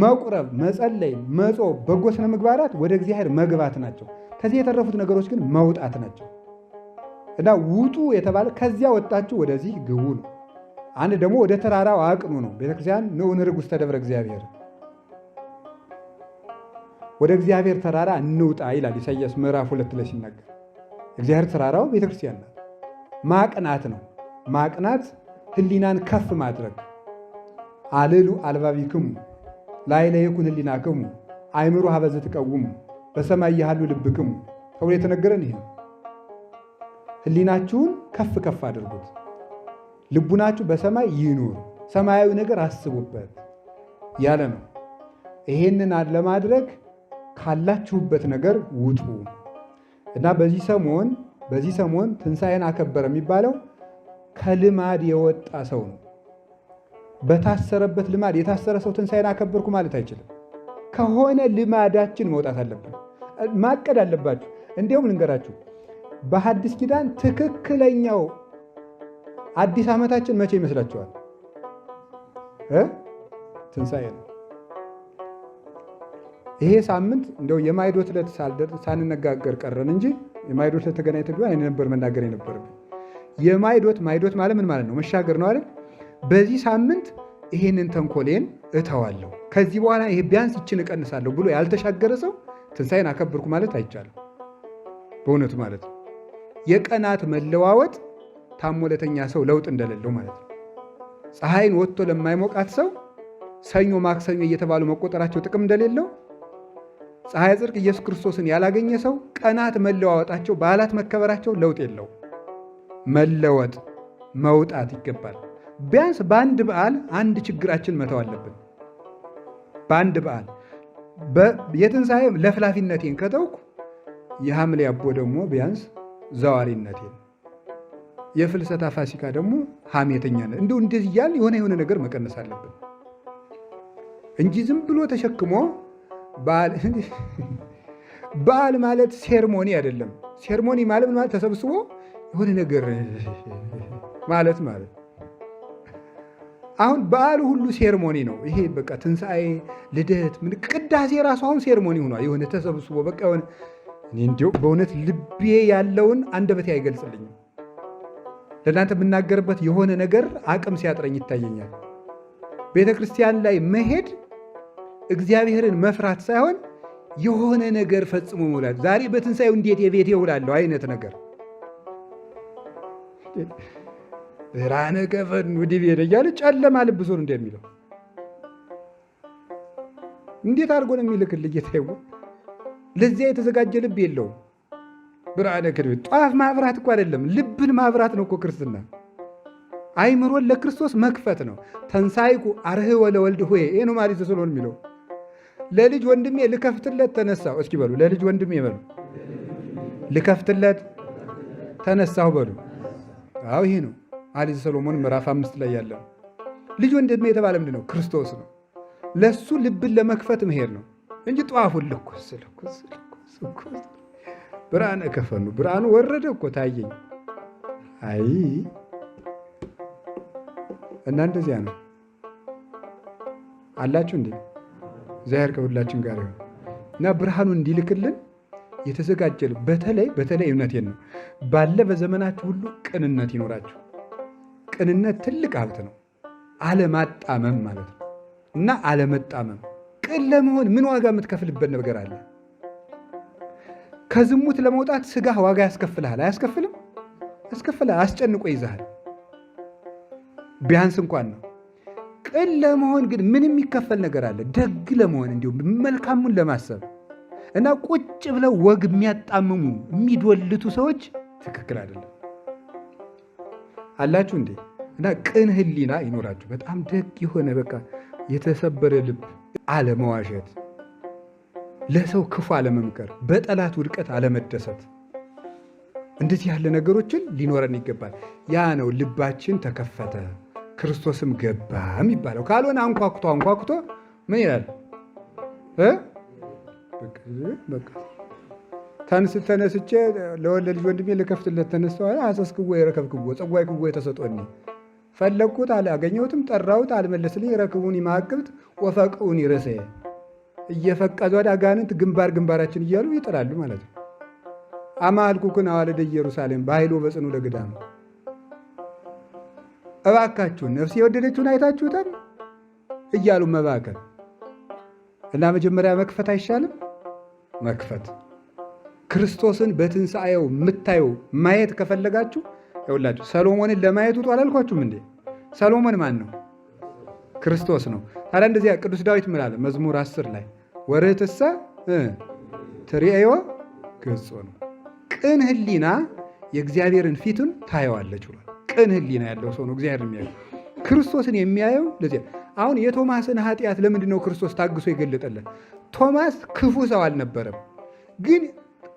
መቁረብ፣ መጸለይ፣ መጾም፣ በጎ ስነ ምግባራት ወደ እግዚአብሔር መግባት ናቸው። ከዚህ የተረፉት ነገሮች ግን መውጣት ናቸው። እና ውጡ የተባለ ከዚያ ወጣችሁ ወደዚህ ግቡ ነው። አንድ ደግሞ ወደ ተራራው አቅኑ ነው። ቤተክርስቲያን ንዑ ንርግ ውስተ ደብረ እግዚአብሔር፣ ወደ እግዚአብሔር ተራራ እንውጣ ይላል ኢሳይያስ ምዕራፍ 2 ላይ ሲናገር። እግዚአብሔር ተራራው ቤተክርስቲያን ናት። ማቅናት ነው። ማቅናት ህሊናን ከፍ ማድረግ። አልሉ አልባቢክሙ ላዕለ ይኩን ህሊናክሙ አእምሮ ሀበ ዘትቀውሙ በሰማይ ያሉ ልብክሙ ተብሎ የተነገረን ይሄ ነው። ህሊናችሁን ከፍ ከፍ አድርጉት፣ ልቡናችሁ በሰማይ ይኑር፣ ሰማያዊ ነገር አስቡበት ያለ ነው። ይሄንን ለማድረግ ካላችሁበት ነገር ውጡ እና በዚህ ሰሞን ትንሣኤን አከበረ የሚባለው ከልማድ የወጣ ሰው ነው። በታሰረበት ልማድ የታሰረ ሰው ትንሣኤን አከበርኩ ማለት አይችልም። ከሆነ ልማዳችን መውጣት አለብን። ማቀድ አለባችሁ። እንዲሁም ልንገራችሁ፣ በሐዲስ ኪዳን ትክክለኛው አዲስ ዓመታችን መቼ ይመስላችኋል? ትንሣኤ ነው። ይሄ ሳምንት እንደው የማይዶት ዕለት ሳንነጋገር ቀረን እንጂ የማይዶት ዕለት ተገናኝተን ቢሆን እኔ ነበር መናገር የነበረብኝ። የማይዶት ማለት ምን ማለት ነው? መሻገር ነው አይደል? በዚህ ሳምንት ይሄንን ተንኮሌን እተዋለሁ፣ ከዚህ በኋላ ይሄ ቢያንስ ይችን እቀንሳለሁ ብሎ ያልተሻገረ ሰው ትንሣኤን አከበርኩ ማለት አይቻልም። በእውነቱ ማለት ነው። የቀናት መለዋወጥ ታሞ ለተኛ ሰው ለውጥ እንደሌለው ማለት ነው። ፀሐይን ወጥቶ ለማይሞቃት ሰው ሰኞ ማክሰኞ እየተባሉ መቆጠራቸው ጥቅም እንደሌለው፣ ፀሐይ ጽድቅ ኢየሱስ ክርስቶስን ያላገኘ ሰው ቀናት መለዋወጣቸው፣ በዓላት መከበራቸው ለውጥ የለው። መለወጥ መውጣት ይገባል። ቢያንስ በአንድ በዓል አንድ ችግራችን መተው አለብን። በአንድ በዓል የትንሣኤ ለፍላፊነቴን ከተውኩ የሐምሌ አቦ ደግሞ ቢያንስ ዘዋሪነቴን፣ የፍልሰታ ፋሲካ ደግሞ ሐሜተኛነት፣ እንደው እንደዚህ እያልን የሆነ ነገር መቀነስ አለብን እንጂ ዝም ብሎ ተሸክሞ በዓል ማለት ሴርሞኒ አይደለም። ሴርሞኒ ማለት ተሰብስቦ የሆነ ነገር ማለት አሁን በዓሉ ሁሉ ሴርሞኒ ነው። ይሄ በቃ ትንሣኤ፣ ልደት፣ ቅዳሴ ራሱ አሁን ሴርሞኒ ሆኗል። የሆነ ተሰብስቦ በቃ የሆነ እንዲሁ በእውነት ልቤ ያለውን አንደበቴ አይገልጽልኝም። ለእናንተ የምናገርበት የሆነ ነገር አቅም ሲያጥረኝ ይታየኛል። ቤተ ክርስቲያን ላይ መሄድ እግዚአብሔርን መፍራት ሳይሆን የሆነ ነገር ፈጽሞ መውላድ። ዛሬ በትንሣኤው እንዴት የቤቴ እውላለሁ አይነት ነገር ብርሃነ ገፈን ወዲህ ቤት እያለ ጨለማ ልብሶን እንደሚለው እንዴት አድርጎ ነው የሚልክልህ ጌታዬ? ለዚያ የተዘጋጀ ልብ የለውም። ብርሃነ ክድብ ጧፍ ማብራት እኮ አይደለም፣ ልብን ማብራት ነው እኮ ክርስትና። አይምሮን ለክርስቶስ መክፈት ነው። ተንሳይኩ አርህ ወለወልድ ሆይ ይሄ ነው ማለት ሰሎሞን የሚለው። ለልጅ ወንድሜ ልከፍትለት ተነሳሁ። እስኪ በሉ ለልጅ ወንድሜ በሉ ልከፍትለት ተነሳሁ በሉ። አዎ ይሄ ነው አሊዝ ሰሎሞን ምዕራፍ 5 ላይ ያለው ልጅ ወንድሜ የተባለ ምንድን ነው? ክርስቶስ ነው። ለሱ ልብን ለመክፈት መሄድ ነው እንጂ ጧፉን ልኩስ ብርሃነ ከፈኑ ብርሃኑ ወረደ እኮ ታየኝ። አይ እና እንደዚያ ነው አላችሁ እንዴ? እግዚአብሔር ከሁላችን ጋር ይሁን እና ብርሃኑ እንዲልክልን የተዘጋጀል። በተለይ እውነቴን ነው ባለ በዘመናችሁ ሁሉ ቅንነት ይኖራችሁ። ቅንነት ትልቅ ሀብት ነው። አለማጣመም ማለት ነው እና አለመጣመም። ቅን ለመሆን ምን ዋጋ የምትከፍልበት ነገር አለ? ከዝሙት ለመውጣት ስጋህ ዋጋ ያስከፍልሃል። አያስከፍልም? ያስከፍልሃል። አስጨንቆ ይዛሃል። ቢያንስ እንኳን ነው። ቅን ለመሆን ግን ምን የሚከፈል ነገር አለ? ደግ ለመሆን እንዲሁም መልካሙን ለማሰብ እና ቁጭ ብለው ወግ የሚያጣምሙ የሚዶልቱ ሰዎች ትክክል አይደለም። አላችሁ እንዴ? እና ቅን ህሊና ይኖራችሁ። በጣም ደግ የሆነ በቃ የተሰበረ ልብ፣ አለመዋሸት፣ ለሰው ክፉ አለመምከር፣ በጠላት ውድቀት አለመደሰት፣ እንደዚህ ያለ ነገሮችን ሊኖረን ይገባል። ያ ነው ልባችን ተከፈተ ክርስቶስም ገባ የሚባለው። ካልሆነ አንኳኩቶ ምን ይላል? ተነስቼ ለወለ ልጅ ወንድሜ ልከፍትለት ተነስተዋል። አሰስክዎ የረከብክዎ ጸጓይክዎ የተሰጦኒ ፈለግኩት አላገኘሁትም፣ ጠራሁት አልመለስልኝ፣ ረክቡን ይማቅብት ወፈቅኡን ይርሰየ እየፈቀዱ ወደ አጋንንት ግንባራችን እያሉ ይጥላሉ ማለት ነው። አማልኩክን አዋለደ ኢየሩሳሌም በኃይሎ በጽኑ ለግዳም። እባካችሁን ነፍስ የወደደችውን አይታችሁታል እያሉ መባከል እና መጀመሪያ መክፈት አይሻልም? መክፈት ክርስቶስን በትንሣኤው የምታየው ማየት ከፈለጋችሁ ይኸውላችሁ፣ ሰሎሞንን ለማየት ውጡ አላልኳችሁም እንዴ? ሰሎሞን ማን ነው? ክርስቶስ ነው። ታዲያ እንደዚያ ቅዱስ ዳዊት ምን አለ? መዝሙር 10 ላይ ወርኅትሰ ትርእዮ ገጾ ነው። ቅን ህሊና የእግዚአብሔርን ፊቱን ታየዋለች ብሏል። ቅን ህሊና ያለው ሰው ነው እግዚአብሔር የሚያየው። ክርስቶስን የሚያየው ለዚህ። አሁን የቶማስን ኃጢአት ለምንድን ነው ክርስቶስ ታግሶ የገለጠለት? ቶማስ ክፉ ሰው አልነበረም፣ ግን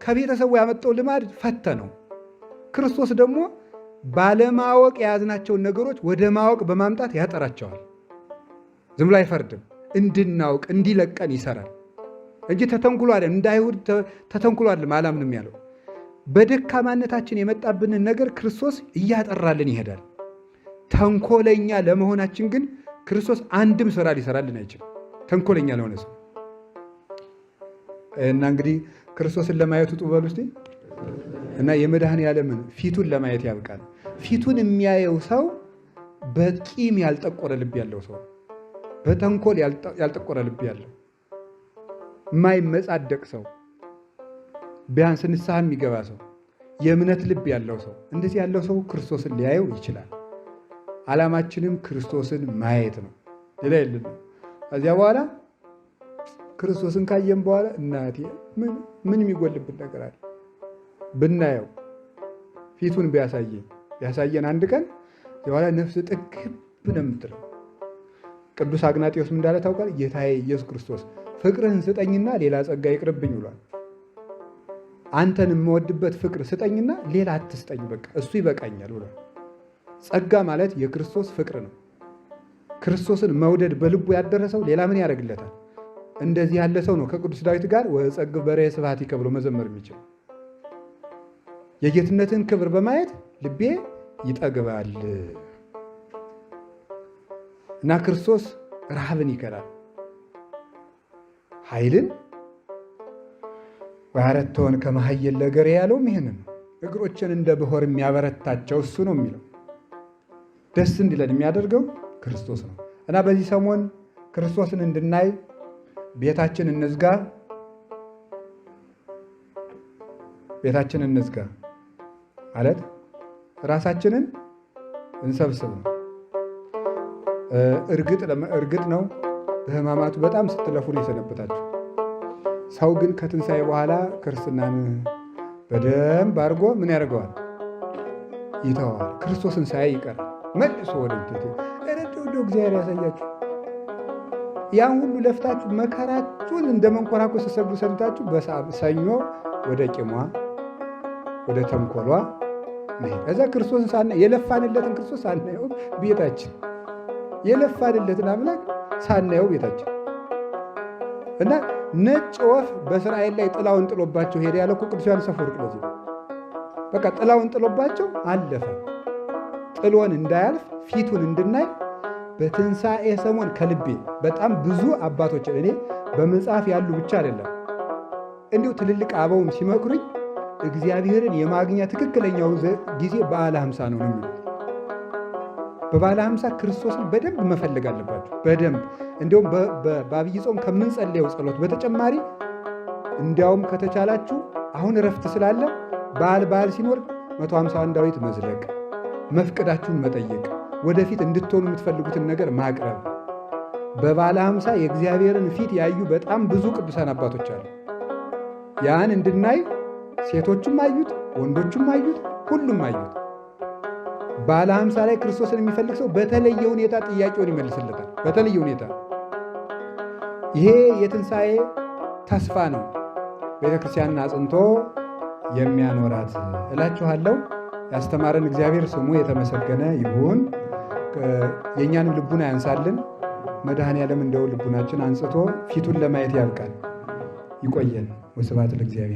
ከቤተሰቡ ያመጣው ልማድ ፈተነው። ክርስቶስ ደግሞ ባለማወቅ የያዝናቸውን ነገሮች ወደ ማወቅ በማምጣት ያጠራቸዋል። ዝም ብሎ አይፈርድም። እንድናውቅ እንዲለቀን ይሰራል እንጂ ተተንኩሎ አይደለም። እንደ አይሁድ ተተንኩሎ አይደለም አላምንም ያለው። በደካማነታችን የመጣብንን ነገር ክርስቶስ እያጠራልን ይሄዳል። ተንኮለኛ ለመሆናችን ግን ክርስቶስ አንድም ስራ ሊሰራልን አይችልም። ተንኮለኛ ለሆነ ሰው እና እንግዲህ ክርስቶስን ለማየት ውጡ በሉ እስቲ እና የመድኃኔዓለምን ፊቱን ለማየት ያብቃል። ፊቱን የሚያየው ሰው በቂም ያልጠቆረ ልብ ያለው ሰው፣ በተንኮል ያልጠቆረ ልብ ያለው የማይመጻደቅ ሰው፣ ቢያንስ ንስሐ የሚገባ ሰው፣ የእምነት ልብ ያለው ሰው፣ እንደዚህ ያለው ሰው ክርስቶስን ሊያየው ይችላል። ዓላማችንም ክርስቶስን ማየት ነው፣ ሌላ የለም። ከዚያ በኋላ ክርስቶስን ካየን በኋላ እናቴ ምን የሚጎልብን ነገር አለ? ብናየው ፊቱን ቢያሳየን አንድ ቀን የኋላ ነፍስ ጥግብ ነው የምትለው። ቅዱስ አግናጢዮስ ምን እንዳለ ታውቃል? ጌታዬ ኢየሱስ ክርስቶስ ፍቅርህን ስጠኝና ሌላ ጸጋ ይቅርብኝ ብሏል። አንተን የምወድበት ፍቅር ስጠኝና ሌላ አትስጠኝ፣ በቃ እሱ ይበቃኛል ብሏል። ጸጋ ማለት የክርስቶስ ፍቅር ነው። ክርስቶስን መውደድ በልቡ ያደረሰው ሌላ ምን ያደርግለታል? እንደዚህ ያለ ሰው ነው ከቅዱስ ዳዊት ጋር ወጸግብ በርየ ስብሐቲከ ብሎ መዘመር የሚችል። የጌትነትን ክብር በማየት ልቤ ይጠግባል እና ክርስቶስ ረሃብን ይከላል፣ ኃይልን ወያረተወን ከመ ኃየል ለእገሬ ያለውም ይህንን ነው። እግሮችን እንደ ብሖር የሚያበረታቸው እሱ ነው የሚለው። ደስ እንዲለን የሚያደርገው ክርስቶስ ነው እና በዚህ ሰሞን ክርስቶስን እንድናይ ቤታችን እንዝጋ ማለት ራሳችንን እንሰብስብ ነው። እርግጥ ነው በሕማማቱ በጣም ስትለፉ ነው የሰነበታችሁ። ሰው ግን ከትንሣኤ በኋላ ክርስትናን በደንብ አድርጎ ምን ያደርገዋል? ይተዋል። ክርስቶስን ሳያይ ይቀራል። መልሶ ወደ ረዶ እግዚአብሔር ያሳያችሁ። ያን ሁሉ ለፍታችሁ መከራችሁን እንደ መንኮራኩር ስትሰግዱ ሰንታችሁ በሰኞ ወደ ቂሟ ወደ ተንኮሏ እዛ ክርስቶስን የለፋንለትን ክርስቶስ ሳናየው ቤታችን የለፋንለትን አምላክ ሳናየው ቤታችን እና ነጭ ወፍ በእስራኤል ላይ ጥላውን ጥሎባቸው ሄደ ያለ እኮ ቅዱስ ዮሐንስ አፈወርቅ ለዚህ በቃ ጥላውን ጥሎባቸው አለፈ። ጥሎን እንዳያልፍ ፊቱን እንድናይ በትንሣኤ ሰሞን ከልቤ በጣም ብዙ አባቶች እኔ በመጽሐፍ ያሉ ብቻ አይደለም እንዲሁ ትልልቅ አበውም ሲመክሩኝ እግዚአብሔርን የማግኛ ትክክለኛው ጊዜ በዓለ ሃምሳ ነው የሚሉት። በበዓለ ሃምሳ ክርስቶስን በደንብ መፈለግ አለባችሁ። በደንብ እንዲሁም በአብይ ጾም ከምንጸልየው ጸሎት በተጨማሪ እንዲያውም ከተቻላችሁ አሁን እረፍት ስላለ በዓል ሲኖር 150 ዳዊት መዝለቅ፣ መፍቀዳችሁን መጠየቅ፣ ወደፊት እንድትሆኑ የምትፈልጉትን ነገር ማቅረብ። በበዓለ ሃምሳ የእግዚአብሔርን ፊት ያዩ በጣም ብዙ ቅዱሳን አባቶች አሉ። ያን እንድናይ ሴቶችም አዩት፣ ወንዶችም አዩት፣ ሁሉም አዩት። በዓለ ሃምሳ ላይ ክርስቶስን የሚፈልግ ሰው በተለየ ሁኔታ ጥያቄውን ይመልስለታል። በተለየ ሁኔታ ይሄ የትንሣኤ ተስፋ ነው ቤተክርስቲያንን አጽንቶ የሚያኖራት እላችኋለሁ። ያስተማረን እግዚአብሔር ስሙ የተመሰገነ ይሁን። የእኛንም ልቡና ያንሳልን። መድኃኔዓለም እንደው ልቡናችን አንጽቶ ፊቱን ለማየት ያብቃል። ይቆየን። ወስብሐት ለእግዚአብሔር።